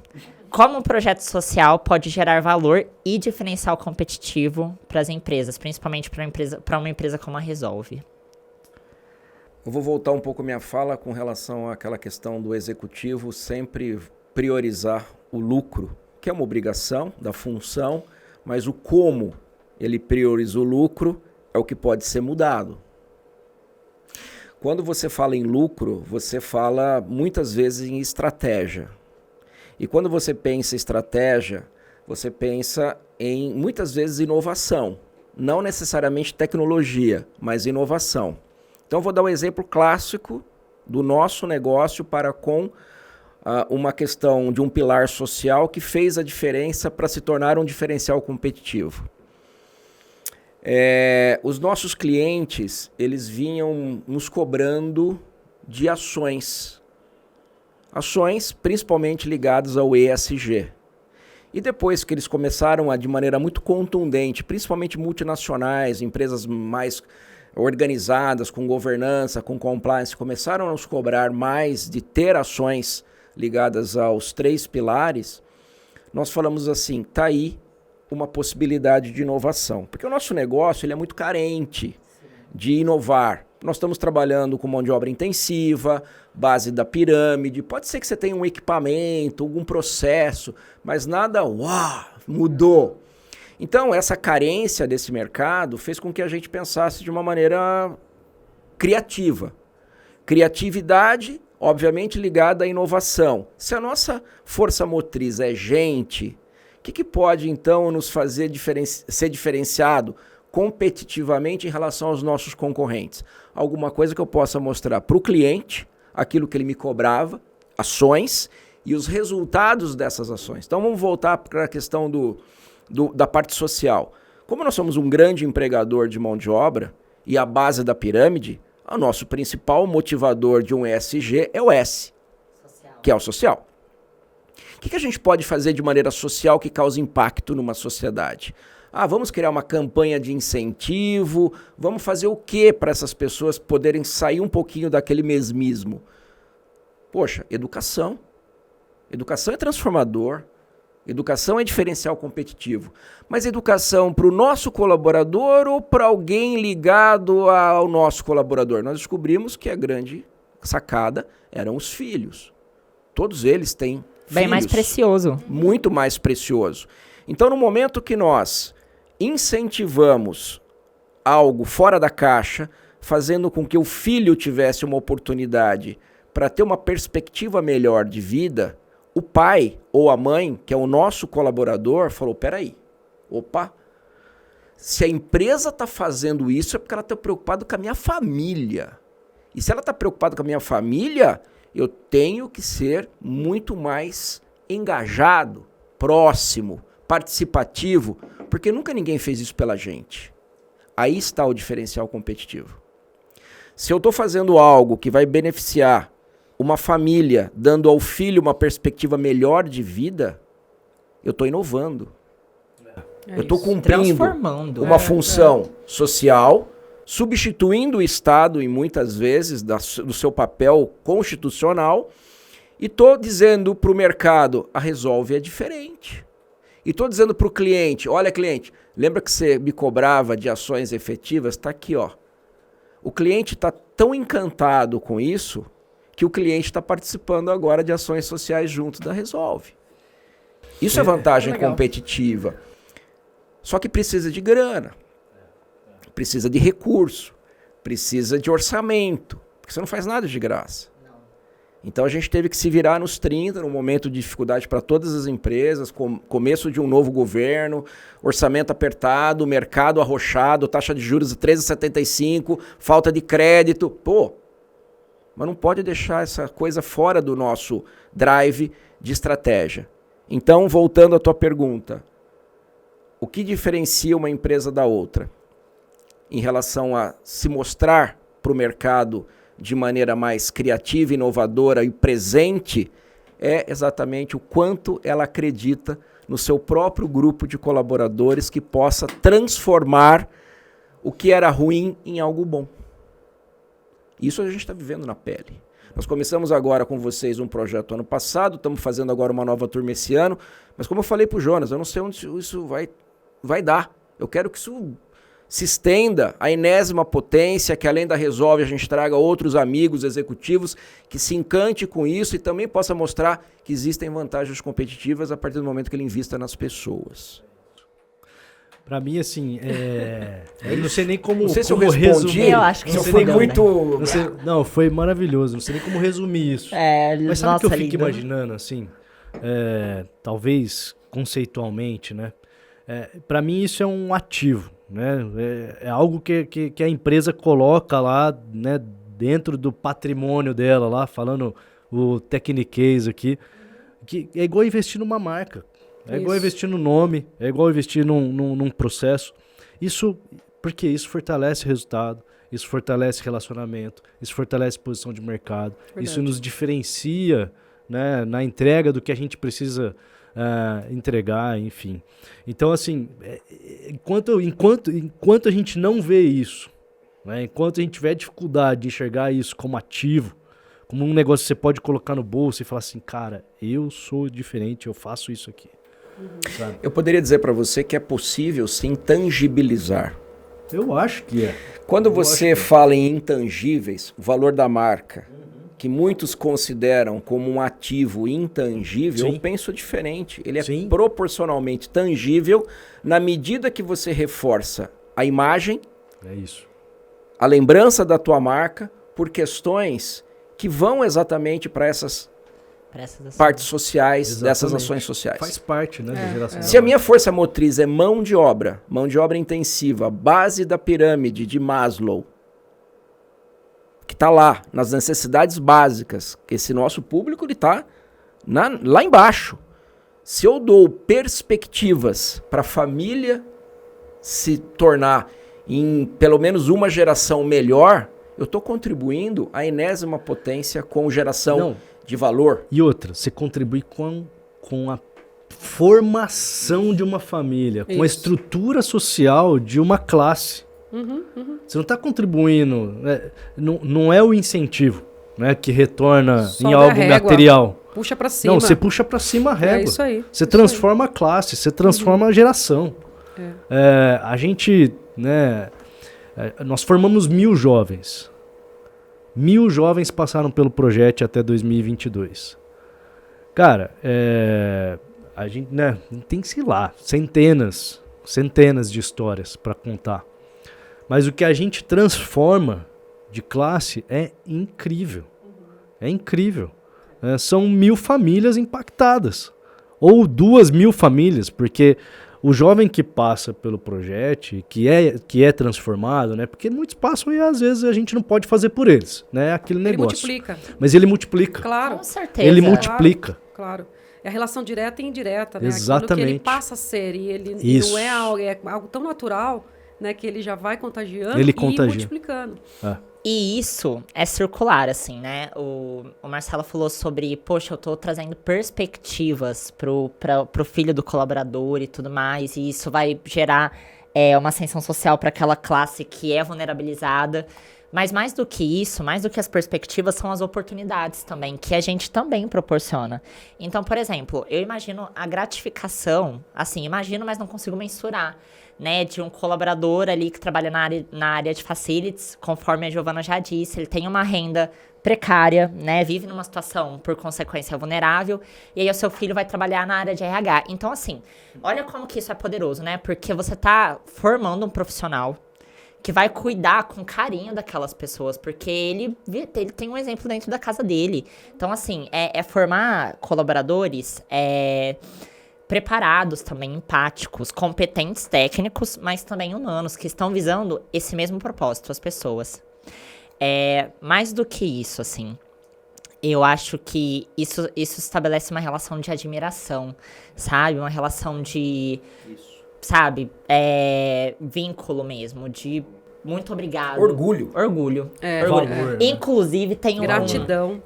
Como um projeto social pode gerar valor e diferencial competitivo para as empresas, principalmente para uma empresa como a Resolve? Eu vou voltar um pouco a minha fala com relação àquela questão do executivo sempre priorizar o lucro, que é uma obrigação da função, mas o como ele prioriza o lucro é o que pode ser mudado. Quando você fala em lucro, você fala muitas vezes em estratégia. E quando você pensa em estratégia, você pensa em muitas vezes inovação. Não necessariamente tecnologia, mas inovação. Então, vou dar um exemplo clássico do nosso negócio para com uma questão de um pilar social que fez a diferença para se tornar um diferencial competitivo. Os nossos clientes, eles vinham nos cobrando de ações. Ações principalmente ligadas ao ESG. E depois que eles começaram a, de maneira muito contundente, principalmente multinacionais, empresas mais organizadas, com governança, com compliance, começaram a nos cobrar mais de ter ações ligadas aos 3 pilares, nós falamos assim, tá aí uma possibilidade de inovação. Porque o nosso negócio ele é muito carente de inovar. Nós estamos trabalhando com mão de obra intensiva, base da pirâmide. Pode ser que você tenha um equipamento, algum processo, mas nada mudou. Então, essa carência desse mercado fez com que a gente pensasse de uma maneira criativa. Criatividade, obviamente, ligada à inovação. Se a nossa força motriz é gente, o que pode, então, nos fazer ser diferenciado competitivamente em relação aos nossos concorrentes? Alguma coisa que eu possa mostrar para o cliente, aquilo que ele me cobrava, ações e os resultados dessas ações. Então vamos voltar para a questão da parte social. Como nós somos um grande empregador de mão de obra e a base da pirâmide, o nosso principal motivador de um ESG é o S, que é o social. O que a gente pode fazer de maneira social que cause impacto numa sociedade? Vamos criar uma campanha de incentivo, vamos fazer o que para essas pessoas poderem sair um pouquinho daquele mesmismo? Poxa, educação. Educação é transformador, educação é diferencial competitivo. Mas educação para o nosso colaborador ou para alguém ligado ao nosso colaborador? Nós descobrimos que a grande sacada eram os filhos. Todos eles têm filhos. Bem mais precioso. Muito mais precioso. Então, no momento que nós incentivamos algo fora da caixa, fazendo com que o filho tivesse uma oportunidade para ter uma perspectiva melhor de vida, o pai ou a mãe, que é o nosso colaborador, falou, peraí, se a empresa está fazendo isso é porque ela está preocupada com a minha família. E se ela está preocupada com a minha família, eu tenho que ser muito mais engajado, próximo, participativo, porque nunca ninguém fez isso pela gente. Aí está o diferencial competitivo. Se eu estou fazendo algo que vai beneficiar uma família, dando ao filho uma perspectiva melhor de vida, eu estou inovando. Eu estou cumprindo uma função social, substituindo o Estado, e muitas vezes, do seu papel constitucional, e estou dizendo para o mercado, a Resolve é diferente. E estou dizendo para o cliente, olha cliente, lembra que você me cobrava de ações efetivas? Está aqui, ó. O cliente está tão encantado com isso que o cliente está participando agora de ações sociais junto da Resolve. Isso é vantagem competitiva. Só que precisa de grana, precisa de recurso, precisa de orçamento, porque você não faz nada de graça. Então a gente teve que se virar nos 30, num momento de dificuldade para todas as empresas, começo de um novo governo, orçamento apertado, mercado arrochado, taxa de juros de 13,75, falta de crédito. Mas não pode deixar essa coisa fora do nosso drive de estratégia. Então, voltando à tua pergunta, o que diferencia uma empresa da outra em relação a se mostrar para o mercado de maneira mais criativa, inovadora e presente, é exatamente o quanto ela acredita no seu próprio grupo de colaboradores que possa transformar o que era ruim em algo bom. Isso a gente está vivendo na pele. Nós começamos agora com vocês um projeto ano passado, estamos fazendo agora uma nova turma esse ano, mas como eu falei para o Jonas, eu não sei onde isso vai dar. Eu quero que isso se estenda à enésima potência, que além da Resolve a gente traga outros amigos executivos que se encante com isso e também possa mostrar que existem vantagens competitivas a partir do momento que ele invista nas pessoas. Para mim, assim, eu não sei nem como. Não sei se eu resumir. respondi. Eu acho que não você sei nem muito. Não, foi maravilhoso. Não sei nem como resumir isso. Mas sabe o que eu fico imaginando, assim? Talvez conceitualmente, né? Para mim, isso é um ativo, né? É algo que a empresa coloca lá, né, dentro do patrimônio dela, lá, falando o techniquez aqui, que é igual investir numa marca. É igual investir no nome, é igual investir num processo. Isso, Porque isso fortalece resultado, isso fortalece relacionamento, isso fortalece posição de mercado, isso nos diferencia, né, na entrega do que a gente precisa entregar, enfim. Então, assim, enquanto a gente não vê isso, né, enquanto a gente tiver dificuldade de enxergar isso como ativo, como um negócio que você pode colocar no bolso e falar assim, cara, eu sou diferente, eu faço isso aqui. Sabe? Eu poderia dizer para você que é possível sim tangibilizar. Eu acho que é. Quando você fala em intangíveis, o valor da marca, que muitos consideram como um ativo intangível, eu penso diferente. Ele é proporcionalmente tangível na medida que você reforça a imagem, a lembrança da tua marca, por questões que vão exatamente para essas partes sociais, dessas ações sociais. Faz parte, né, da geração. Se a minha força motriz é mão de obra intensiva, base da pirâmide de Maslow, que está lá, nas necessidades básicas, esse nosso público ele está lá embaixo. Se eu dou perspectivas para a família se tornar em pelo menos uma geração melhor, eu estou contribuindo à enésima potência com geração de valor. E outra, você contribui com a formação de uma família, com a estrutura social de uma classe. Você não está contribuindo, né? Não é o incentivo, né, que retorna Sobe em algo material. Puxa para cima. Não, você puxa para cima a régua. É isso aí. Você transforma a classe, você transforma a geração. A gente, né, nós formamos 1.000 jovens. 1.000 jovens passaram pelo projeto até 2022. Cara, a gente, né, tem, sei lá, centenas de histórias para contar. Mas o que a gente transforma de classe é incrível. É incrível. São 1.000 famílias impactadas. Ou 2.000 famílias, porque o jovem que passa pelo projeto, que é transformado, né? Porque muitos passam e às vezes a gente não pode fazer por eles, né? Aquele negócio. Ele multiplica. Mas ele multiplica. Claro. Com certeza. Ele multiplica. Claro. É a relação direta e indireta, né? Exatamente. Aquilo que ele passa a ser e ele não é algo tão natural, né? Que ele já vai contagiando e multiplicando. E isso é circular, assim, né? O Marcelo falou sobre, poxa, eu tô trazendo perspectivas pro filho do colaborador e tudo mais, e isso vai gerar uma ascensão social para aquela classe que é vulnerabilizada. Mas mais do que isso, mais do que as perspectivas, são as oportunidades também, que a gente também proporciona. Então, por exemplo, eu imagino a gratificação, assim, imagino, mas não consigo mensurar, né, de um colaborador ali que trabalha na área de facilities, conforme a Giovana já disse, ele tem uma renda precária, né, vive numa situação, por consequência, vulnerável, e aí o seu filho vai trabalhar na área de RH. Então, assim, olha como que isso é poderoso, né, porque você tá formando um profissional que vai cuidar com carinho daquelas pessoas, porque ele tem um exemplo dentro da casa dele. Então, assim, é formar colaboradores preparados também, empáticos, competentes técnicos, mas também humanos, que estão visando esse mesmo propósito, as pessoas. Mais do que isso, assim, eu acho que isso estabelece uma relação de admiração, sabe? Uma relação de... sabe, vínculo mesmo, de muito obrigado. Orgulho. Orgulho. Valor, né? Inclusive, tem gratidão.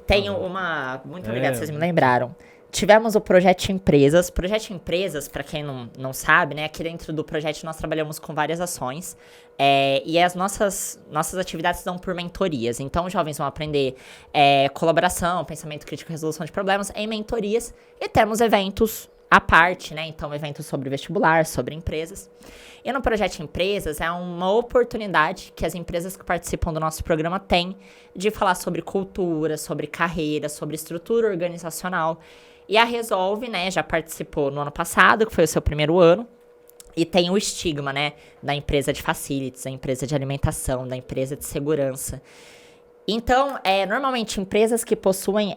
Muito obrigada, vocês me lembraram. Tivemos o Projeto Empresas. Projeto Empresas, para quem não sabe, né, aqui dentro do projeto nós trabalhamos com várias ações. E as nossas atividades são por mentorias. Então, os jovens vão aprender colaboração, pensamento crítico e resolução de problemas em mentorias. E temos eventos à parte, né? Então, eventos sobre vestibular, sobre empresas. E no Projeto Empresas é uma oportunidade que as empresas que participam do nosso programa têm de falar sobre cultura, sobre carreira, sobre estrutura organizacional. E a Resolve, né, já participou no ano passado, que foi o seu primeiro ano. E tem o estigma, né, da empresa de facilities, da empresa de alimentação, da empresa de segurança. Então, normalmente, empresas que possuem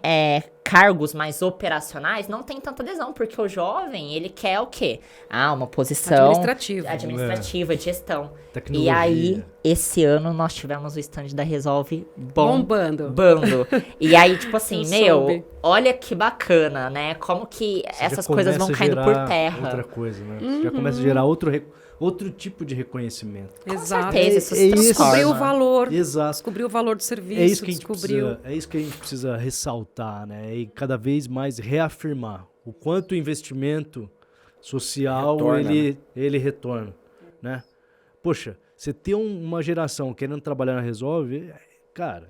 cargos mais operacionais não têm tanta adesão, porque o jovem, ele quer o quê? Uma posição... administrativa, de gestão. Tecnologia. E aí, esse ano, nós tivemos o stand da Resolve bombando. E aí, tipo assim, olha que bacana, né? Como que essas coisas vão caindo por terra. Outra coisa, né? Você já começa a gerar outro outro tipo de reconhecimento. Exato. certeza, isso se É isso. transforma. Descobriu o valor. Exato. Descobriu o valor do serviço. É isso que a gente descobriu. precisa, é isso que a gente precisa ressaltar, né? E cada vez mais reafirmar o quanto o investimento social Retorna, ele retorna, né? Poxa, você ter uma geração querendo trabalhar na Resolve, cara,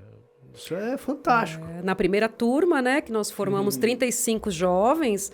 isso é fantástico. Na primeira turma, né, que nós formamos 35 jovens,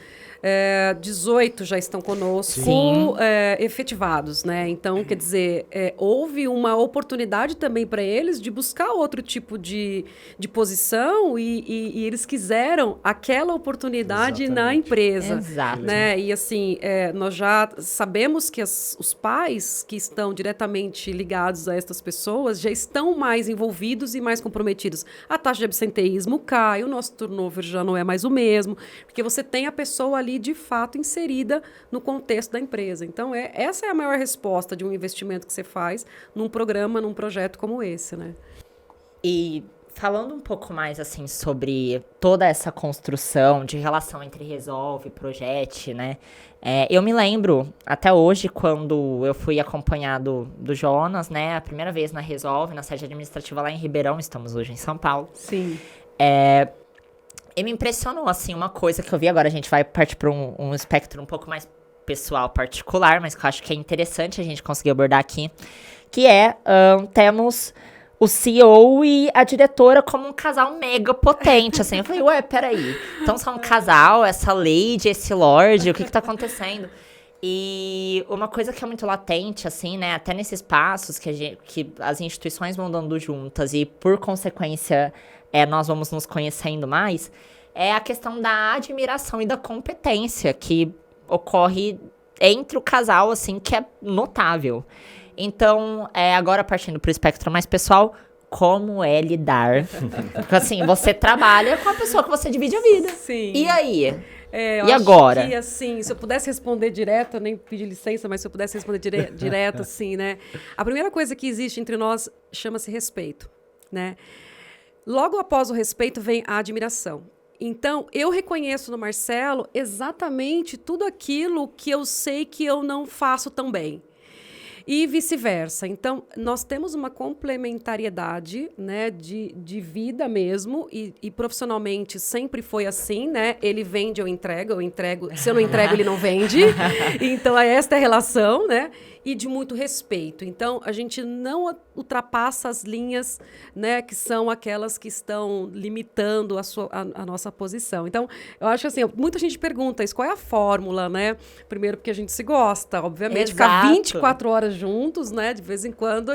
18 já estão conosco Sim. efetivados, né? Então, quer dizer, houve uma oportunidade também para eles de buscar outro tipo de posição e eles quiseram aquela oportunidade na Exatamente. empresa. Exato. Né? E assim, nós já sabemos que os pais que estão diretamente ligados a estas pessoas já estão mais envolvidos e mais comprometidos. A taxa de absenteísmo cai, o nosso turnover já não é mais o mesmo, porque você tem a pessoa ali de fato inserida no contexto da empresa. Então, essa é a maior resposta de um investimento que você faz num programa, num projeto como esse, né? E falando um pouco mais, assim, sobre toda essa construção de relação entre Resolve e Projet, né? Eu me lembro, até hoje, quando eu fui acompanhado do Jonas, né? A primeira vez na Resolve, na sede administrativa lá em Ribeirão, estamos hoje em São Paulo. Sim. E me impressionou, assim, uma coisa que eu vi. Agora a gente vai partir para um espectro um pouco mais pessoal, particular, mas que eu acho que é interessante a gente conseguir abordar aqui, que temos o CEO e a diretora como um casal mega potente, assim. Eu falei, ué, peraí. Então são um casal, essa lady, esse lord, o que tá acontecendo? E uma coisa que é muito latente, assim, né, até nesses passos que as instituições vão dando juntas e, por consequência, nós vamos nos conhecendo mais, é a questão da admiração e da competência que ocorre entre o casal, assim, que é notável. Então, agora partindo para o espectro mais pessoal, como é lidar? Porque, assim, você trabalha com a pessoa que você divide a vida. Sim. E aí? Eu E acho agora? que, assim, se eu pudesse responder direto, eu nem pedi licença, mas se eu pudesse responder direto, assim, né? A primeira coisa que existe entre nós chama-se respeito, né? Logo após o respeito vem a admiração. Então, eu reconheço no Marcelo exatamente tudo aquilo que eu sei que eu não faço tão bem. E vice-versa. Então, nós temos uma complementariedade, né, de vida mesmo, e profissionalmente sempre foi assim, né? Ele vende, eu entrego. Se eu não entrego, ele não vende. Então, esta é a relação, né? E de muito respeito. Então, a gente não ultrapassa as linhas, né, que são aquelas que estão limitando a nossa posição. Então, eu acho assim, muita gente pergunta isso, qual é a fórmula, né? Primeiro, porque a gente se gosta, obviamente, ficar 24 horas juntos, né? De vez em quando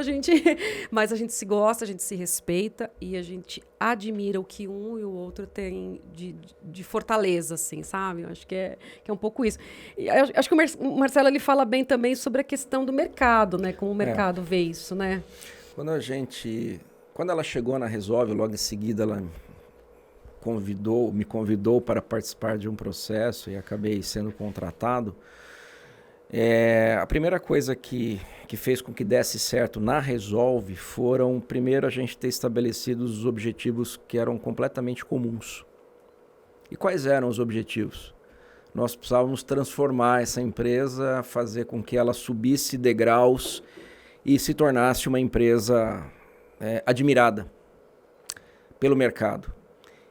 mas a gente se gosta, a gente se respeita e a gente admira o que um e o outro têm de fortaleza, assim, sabe? Eu acho que é um pouco isso. E acho que o Marcelo, ele fala bem também sobre a questão do mercado, né? Como o mercado vê isso, né? Quando ela chegou na Resolve, logo em seguida ela me convidou para participar de um processo e acabei sendo contratado. A primeira coisa que fez com que desse certo na Resolve foram, primeiro, a gente ter estabelecido os objetivos que eram completamente comuns. E quais eram os objetivos? Nós precisávamos transformar essa empresa, fazer com que ela subisse degraus e se tornasse uma empresa admirada pelo mercado.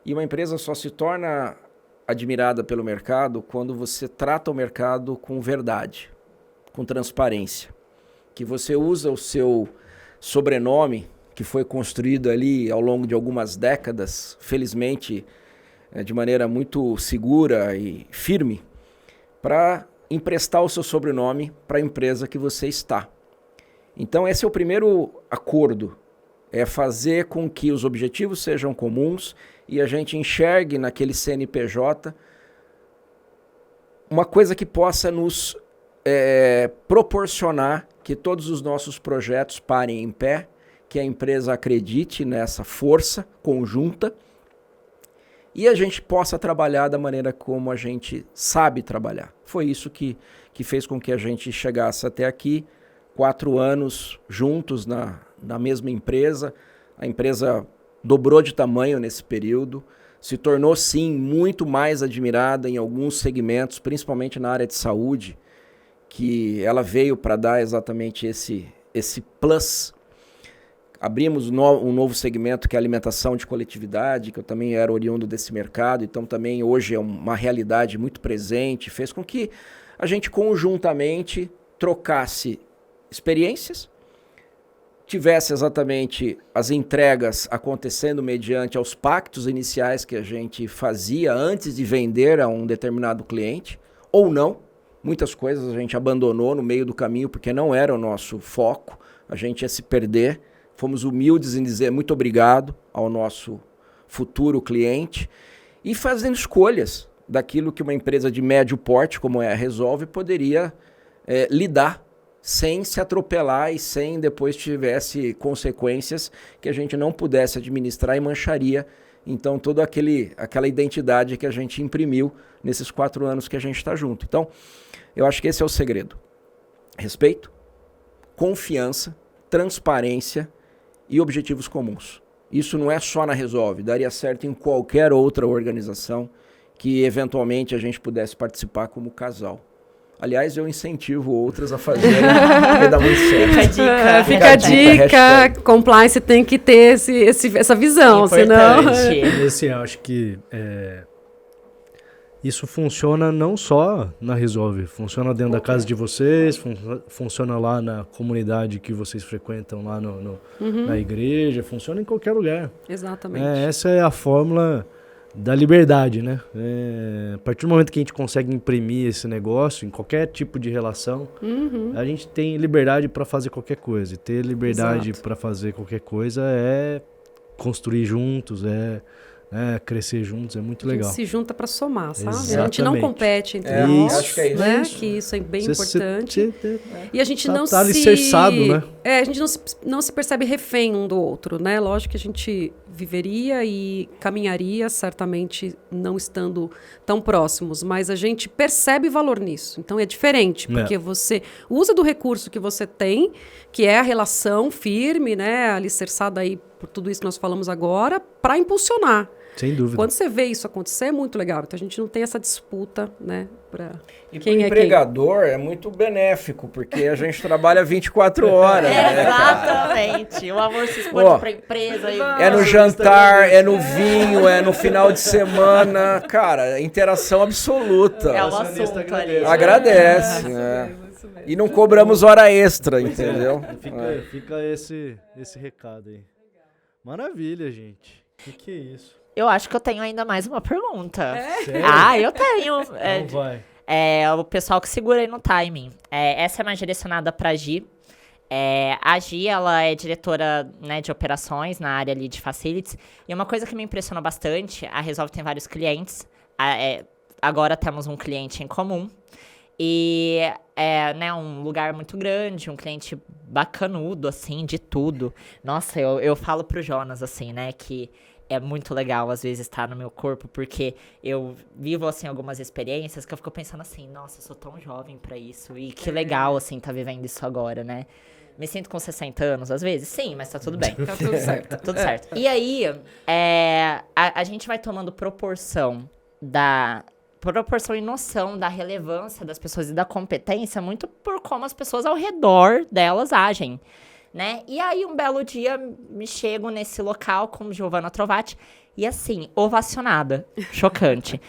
E uma empresa só se torna admirada pelo mercado quando você trata o mercado com verdade, com transparência. Que você usa o seu sobrenome, que foi construído ali ao longo de algumas décadas, felizmente de maneira muito segura e firme, para emprestar o seu sobrenome para a empresa que você está. Então esse é o primeiro acordo, é fazer com que os objetivos sejam comuns e a gente enxergue naquele CNPJ uma coisa que possa nos proporcionar que todos os nossos projetos parem em pé, que a empresa acredite nessa força conjunta e a gente possa trabalhar da maneira como a gente sabe trabalhar. Foi isso que fez com que a gente chegasse até aqui, 4 anos juntos na mesma empresa. A empresa dobrou de tamanho nesse período, se tornou sim muito mais admirada em alguns segmentos, principalmente na área de saúde, que ela veio para dar exatamente esse plus. Abrimos um novo segmento que é a alimentação de coletividade, que eu também era oriundo desse mercado, então também hoje é uma realidade muito presente, fez com que a gente conjuntamente trocasse experiências, tivesse exatamente as entregas acontecendo mediante aos pactos iniciais que a gente fazia antes de vender a um determinado cliente, ou não. Muitas coisas a gente abandonou no meio do caminho porque não era o nosso foco, a gente ia se perder. Fomos humildes em dizer muito obrigado ao nosso futuro cliente e fazendo escolhas daquilo que uma empresa de médio porte, como é a Resolve, poderia lidar sem se atropelar e sem depois tivesse consequências que a gente não pudesse administrar e mancharia, então, toda aquela identidade que a gente imprimiu nesses 4 anos que a gente está junto. Então, eu acho que esse é o segredo. Respeito, confiança, transparência e objetivos comuns. Isso não é só na Resolve, daria certo em qualquer outra organização que eventualmente a gente pudesse participar como casal. Aliás, eu incentivo outras a fazerem, porque dá muito certo. Fica a dica, compliance tem que ter essa visão, senão... Assim, eu acho que isso funciona não só na Resolve, funciona dentro da casa de vocês, funciona lá na comunidade que vocês frequentam lá na igreja, funciona em qualquer lugar. Exatamente. Essa é a fórmula da liberdade, né? A partir do momento que a gente consegue imprimir esse negócio em qualquer tipo de relação, a gente tem liberdade para fazer qualquer coisa. E ter liberdade para fazer qualquer coisa é construir juntos, crescer juntos, é muito legal. A gente se junta para somar, sabe? Exatamente. A gente não compete entre nós, acho que é isso. Né? Que isso é bem importante. E a gente não tá alicerçado, né? A gente não se percebe refém um do outro, né? Lógico que a gente viveria e caminharia, certamente não estando tão próximos, mas a gente percebe valor nisso. Então é diferente, porque você usa do recurso que você tem, que é a relação firme, né? Alicerçada aí por tudo isso que nós falamos agora, para impulsionar. Sem dúvida. Quando você vê isso acontecer, é muito legal. Então, a gente não tem essa disputa, né? E para o empregador é muito benéfico, porque a gente trabalha 24 horas. Né? Exatamente. O amor se expõe para a empresa. É no jantar, é no vinho, é no final de semana. Cara, interação absoluta. É o assunto ali. Agradece. E não cobramos hora extra, entendeu? Fica esse recado aí. Maravilha, gente. O que é isso? Eu acho que eu tenho ainda mais uma pergunta. Sério? Eu tenho. Então vai. O pessoal que segura aí no timing. Essa é mais direcionada pra Gi. A Gi, ela é diretora, né, de operações na área ali de facilities. E uma coisa que me impressionou bastante, a Resolve tem vários clientes. Agora temos um cliente em comum. E né, um lugar muito grande, um cliente bacanudo, assim, de tudo. Nossa, eu falo pro Jonas, assim, né, que é muito legal, às vezes, estar no meu corpo, porque eu vivo, assim, algumas experiências que eu fico pensando assim, nossa, eu sou tão jovem pra isso, e que legal, assim, tá vivendo isso agora, né? Me sinto com 60 anos, às vezes? Sim, mas tá tudo bem. Tá tudo certo. Tá tudo certo. E aí, a gente vai tomando proporção e noção da relevância das pessoas e da competência muito por como as pessoas ao redor delas agem, né? E aí, um belo dia, me chego nesse local com Giovanna Trovati e, assim, ovacionada. Chocante.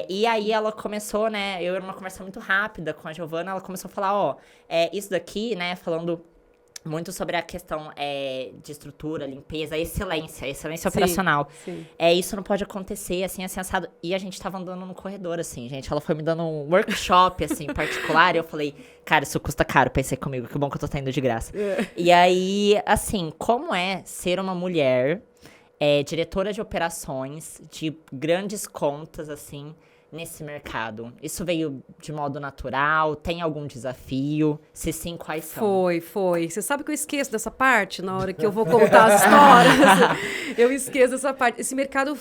E aí, ela começou, né? Eu era uma conversa muito rápida com a Giovanna, ela começou a falar, isso daqui, né? Falando muito sobre a questão de estrutura, limpeza, excelência operacional. Sim. Isso não pode acontecer, assim, assado. E a gente tava andando no corredor, assim, gente. Ela foi me dando um workshop, assim, particular. E eu falei, cara, isso custa caro. Pensei comigo, que bom que eu tô tendo de graça. E aí, assim, como é ser uma mulher diretora de operações de grandes contas, assim, nesse mercado? Isso veio de modo natural? Tem algum desafio? Se sim, quais são? Foi. Você sabe que eu esqueço dessa parte na hora que eu vou contar as histórias? Eu esqueço dessa parte. Esse mercado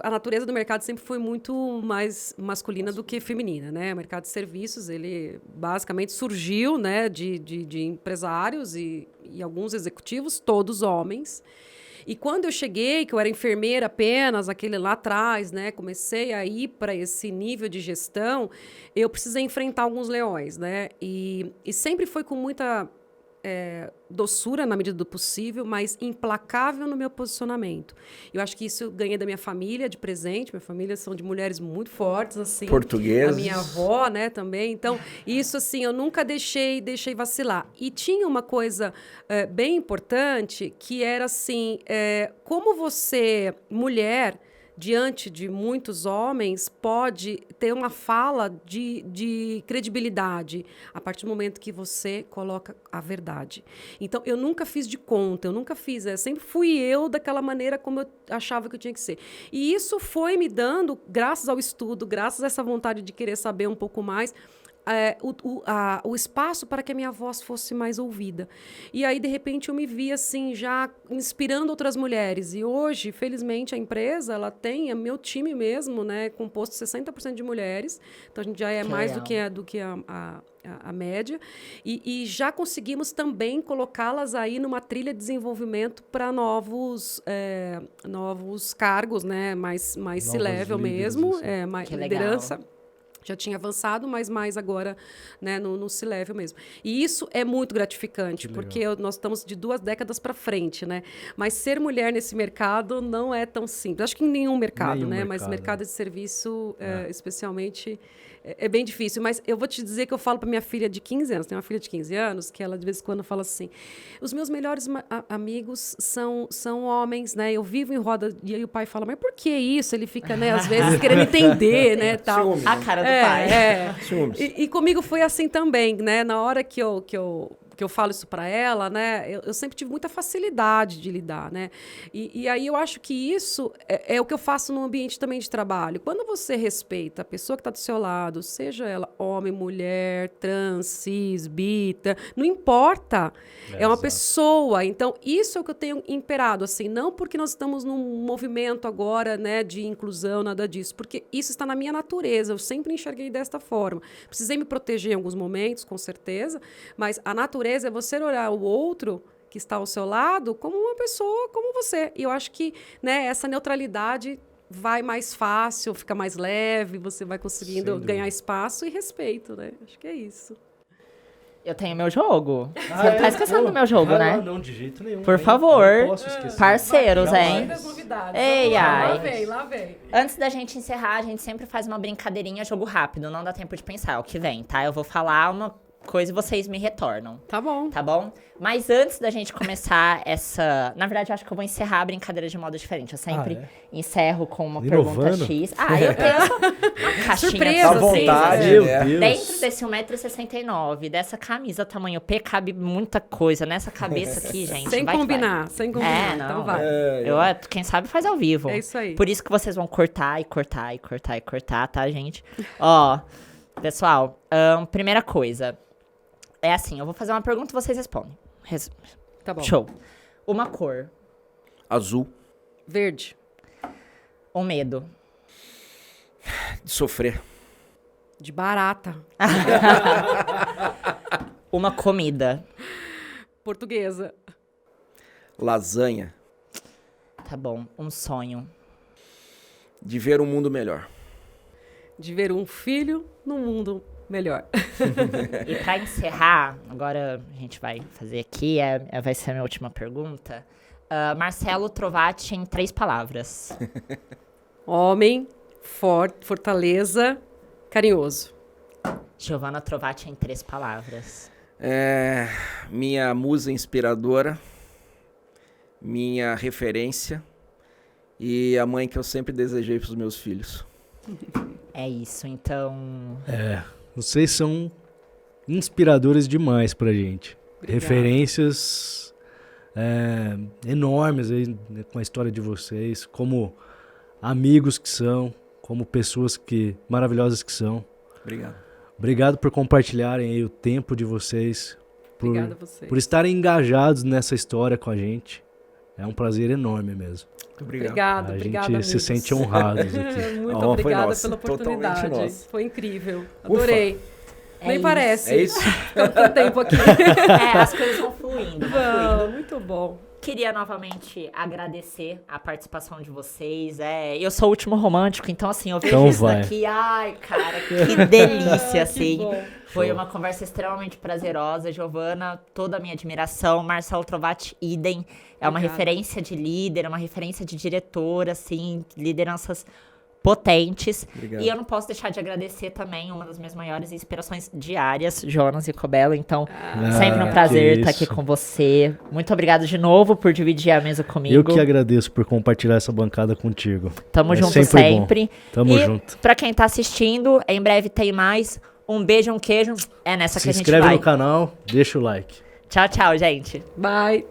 a natureza do mercado sempre foi muito mais masculina do que feminina, né? O mercado de serviços, ele basicamente surgiu, né, de empresários e alguns executivos, todos homens. E quando eu cheguei, que eu era enfermeira apenas, aquele lá atrás, né, comecei a ir para esse nível de gestão, eu precisei enfrentar alguns leões, né? E sempre foi com muita doçura na medida do possível, mas implacável no meu posicionamento. Eu acho que isso eu ganhei da minha família de presente. Minha família são de mulheres muito fortes, assim. Portugueses. A minha avó, né, também. Então, isso, assim, eu nunca deixei vacilar. E tinha uma coisa bem importante, que era, assim, como você, mulher, diante de muitos homens, pode ter uma fala de credibilidade a partir do momento que você coloca a verdade. Então, eu nunca fiz de conta, eu nunca fiz, sempre fui eu daquela maneira como eu achava que eu tinha que ser. E isso foi me dando, graças ao estudo, graças a essa vontade de querer saber um pouco mais, o espaço para que a minha voz fosse mais ouvida. E aí, de repente, eu me vi assim, já inspirando outras mulheres. E hoje, felizmente, a empresa, ela tem, meu time mesmo, né, composto de 60% de mulheres. Então, a gente já é Que mais legal. do que a média. E já conseguimos também colocá-las aí numa trilha de desenvolvimento para novos cargos, né, mais C-level líderes, mesmo, assim. mais Que legal. liderança. Já tinha avançado, mas mais agora, né, no C-level mesmo. E isso é muito gratificante, porque nós estamos de 2 décadas para frente, né? Mas ser mulher nesse mercado não é tão simples. Acho que em nenhum mercado, né? Mas mercado de serviço, especialmente, é bem difícil. Mas eu vou te dizer que eu falo para minha filha de 15 anos, tem uma filha de 15 anos, que ela de vez em quando fala assim, os meus melhores amigos são homens, né? Eu vivo em roda, e aí o pai fala, mas por que isso? Ele fica, né, às vezes, querendo entender, né, tal. Ciúme, A né? cara do pai. Ciúmes. E comigo foi assim também, né? Na hora que eu falo isso para ela, né? Eu sempre tive muita facilidade de lidar, né? E aí eu acho que isso é o que eu faço no ambiente também de trabalho. Quando você respeita a pessoa que está do seu lado, seja ela homem, mulher, trans, cis, bita, não importa. É uma exato. pessoa. Então, isso é o que eu tenho imperado, assim, não porque nós estamos num movimento agora, né, de inclusão, nada disso, porque isso está na minha natureza. Eu sempre enxerguei desta forma. Precisei me proteger em alguns momentos, com certeza, mas a natureza é você olhar o outro que está ao seu lado como uma pessoa como você. E eu acho que, né, essa neutralidade vai mais fácil, fica mais leve, você vai conseguindo ganhar espaço e respeito, né? Acho que é isso. Eu tenho meu jogo. Você não tá esquecendo do meu jogo, né? Não, de jeito nenhum. Por favor. Não posso esquecer. Parceiros, hein? Das novidades. Ei, Vamos lá, ai. lá vem. Antes da gente encerrar, a gente sempre faz uma brincadeirinha, jogo rápido. Não dá tempo de pensar, é o que vem, tá? Eu vou falar uma coisa e vocês me retornam. Tá bom. Tá bom? Mas antes da gente começar essa... Na verdade, eu acho que eu vou encerrar a brincadeira de modo diferente. Eu sempre encerro com uma pergunta Inovando. X. Eu tenho uma caixinha Surpresa, de à surpresa. vontade, Meu né? Deus. Dentro desse 1,69m, dessa camisa tamanho P, cabe muita coisa. Nessa cabeça aqui, gente. Sem vai que vai. combinar, sem combinar. Não. Então vai. Quem sabe faz ao vivo. É isso aí. Por isso que vocês vão cortar e cortar e cortar e cortar, tá, gente? Ó, pessoal, primeira coisa. É assim, eu vou fazer uma pergunta e vocês respondem. Tá bom. Show. Uma cor. Azul. Verde. Um medo. De sofrer. De barata. Uma comida. Portuguesa. Lasanha. Tá bom. Um sonho. De ver um mundo melhor. De ver um filho num mundo melhor. E pra encerrar, agora a gente vai fazer aqui, vai ser a minha última pergunta. Marcelo Trovati em 3 palavras. Homem, fortaleza, carinhoso. Giovanna Trovati em 3 palavras. Minha musa inspiradora. Minha referência. E a mãe que eu sempre desejei para os meus filhos. É isso, então... Vocês são inspiradores demais pra gente. Obrigada. Referências enormes aí, né, com a história de vocês, como amigos que são, como pessoas maravilhosas que são. Obrigado. Obrigado por compartilharem aí o tempo de vocês, Obrigada a vocês. por estarem engajados nessa história com a gente. É um prazer enorme mesmo. Muito obrigado. Obrigada, A obrigada, gente se amigos. sente honrados aqui. Muito Foi obrigada nossa, pela oportunidade. totalmente nossa. Foi incrível. Ufa. Adorei. Nem isso. parece. É isso? Tanto tempo aqui. As coisas vão fluindo, vão fluindo. Muito bom. queria novamente agradecer a participação de vocês. Eu sou o último romântico, então assim, eu vejo Então isso vai. daqui, ai, cara, que delícia, assim. bom. Foi uma conversa extremamente prazerosa. Giovana, toda a minha admiração. Marcelo Trovati, idem. É uma Obrigada. referência de líder, uma referência de diretora, assim, lideranças potentes. Obrigado. E eu não posso deixar de agradecer também uma das minhas maiores inspirações diárias, Jonas Ricobello. Então, sempre um prazer que estar aqui isso. com você. Muito obrigado de novo por dividir a mesa comigo. Eu que agradeço por compartilhar essa bancada contigo. Tamo É junto sempre bom. sempre. Tamo E junto. pra quem tá assistindo, em breve tem mais. Um beijo, um queijo. É nessa Se que a gente inscreve vai. no canal, deixa o like. Tchau, tchau, gente. Bye.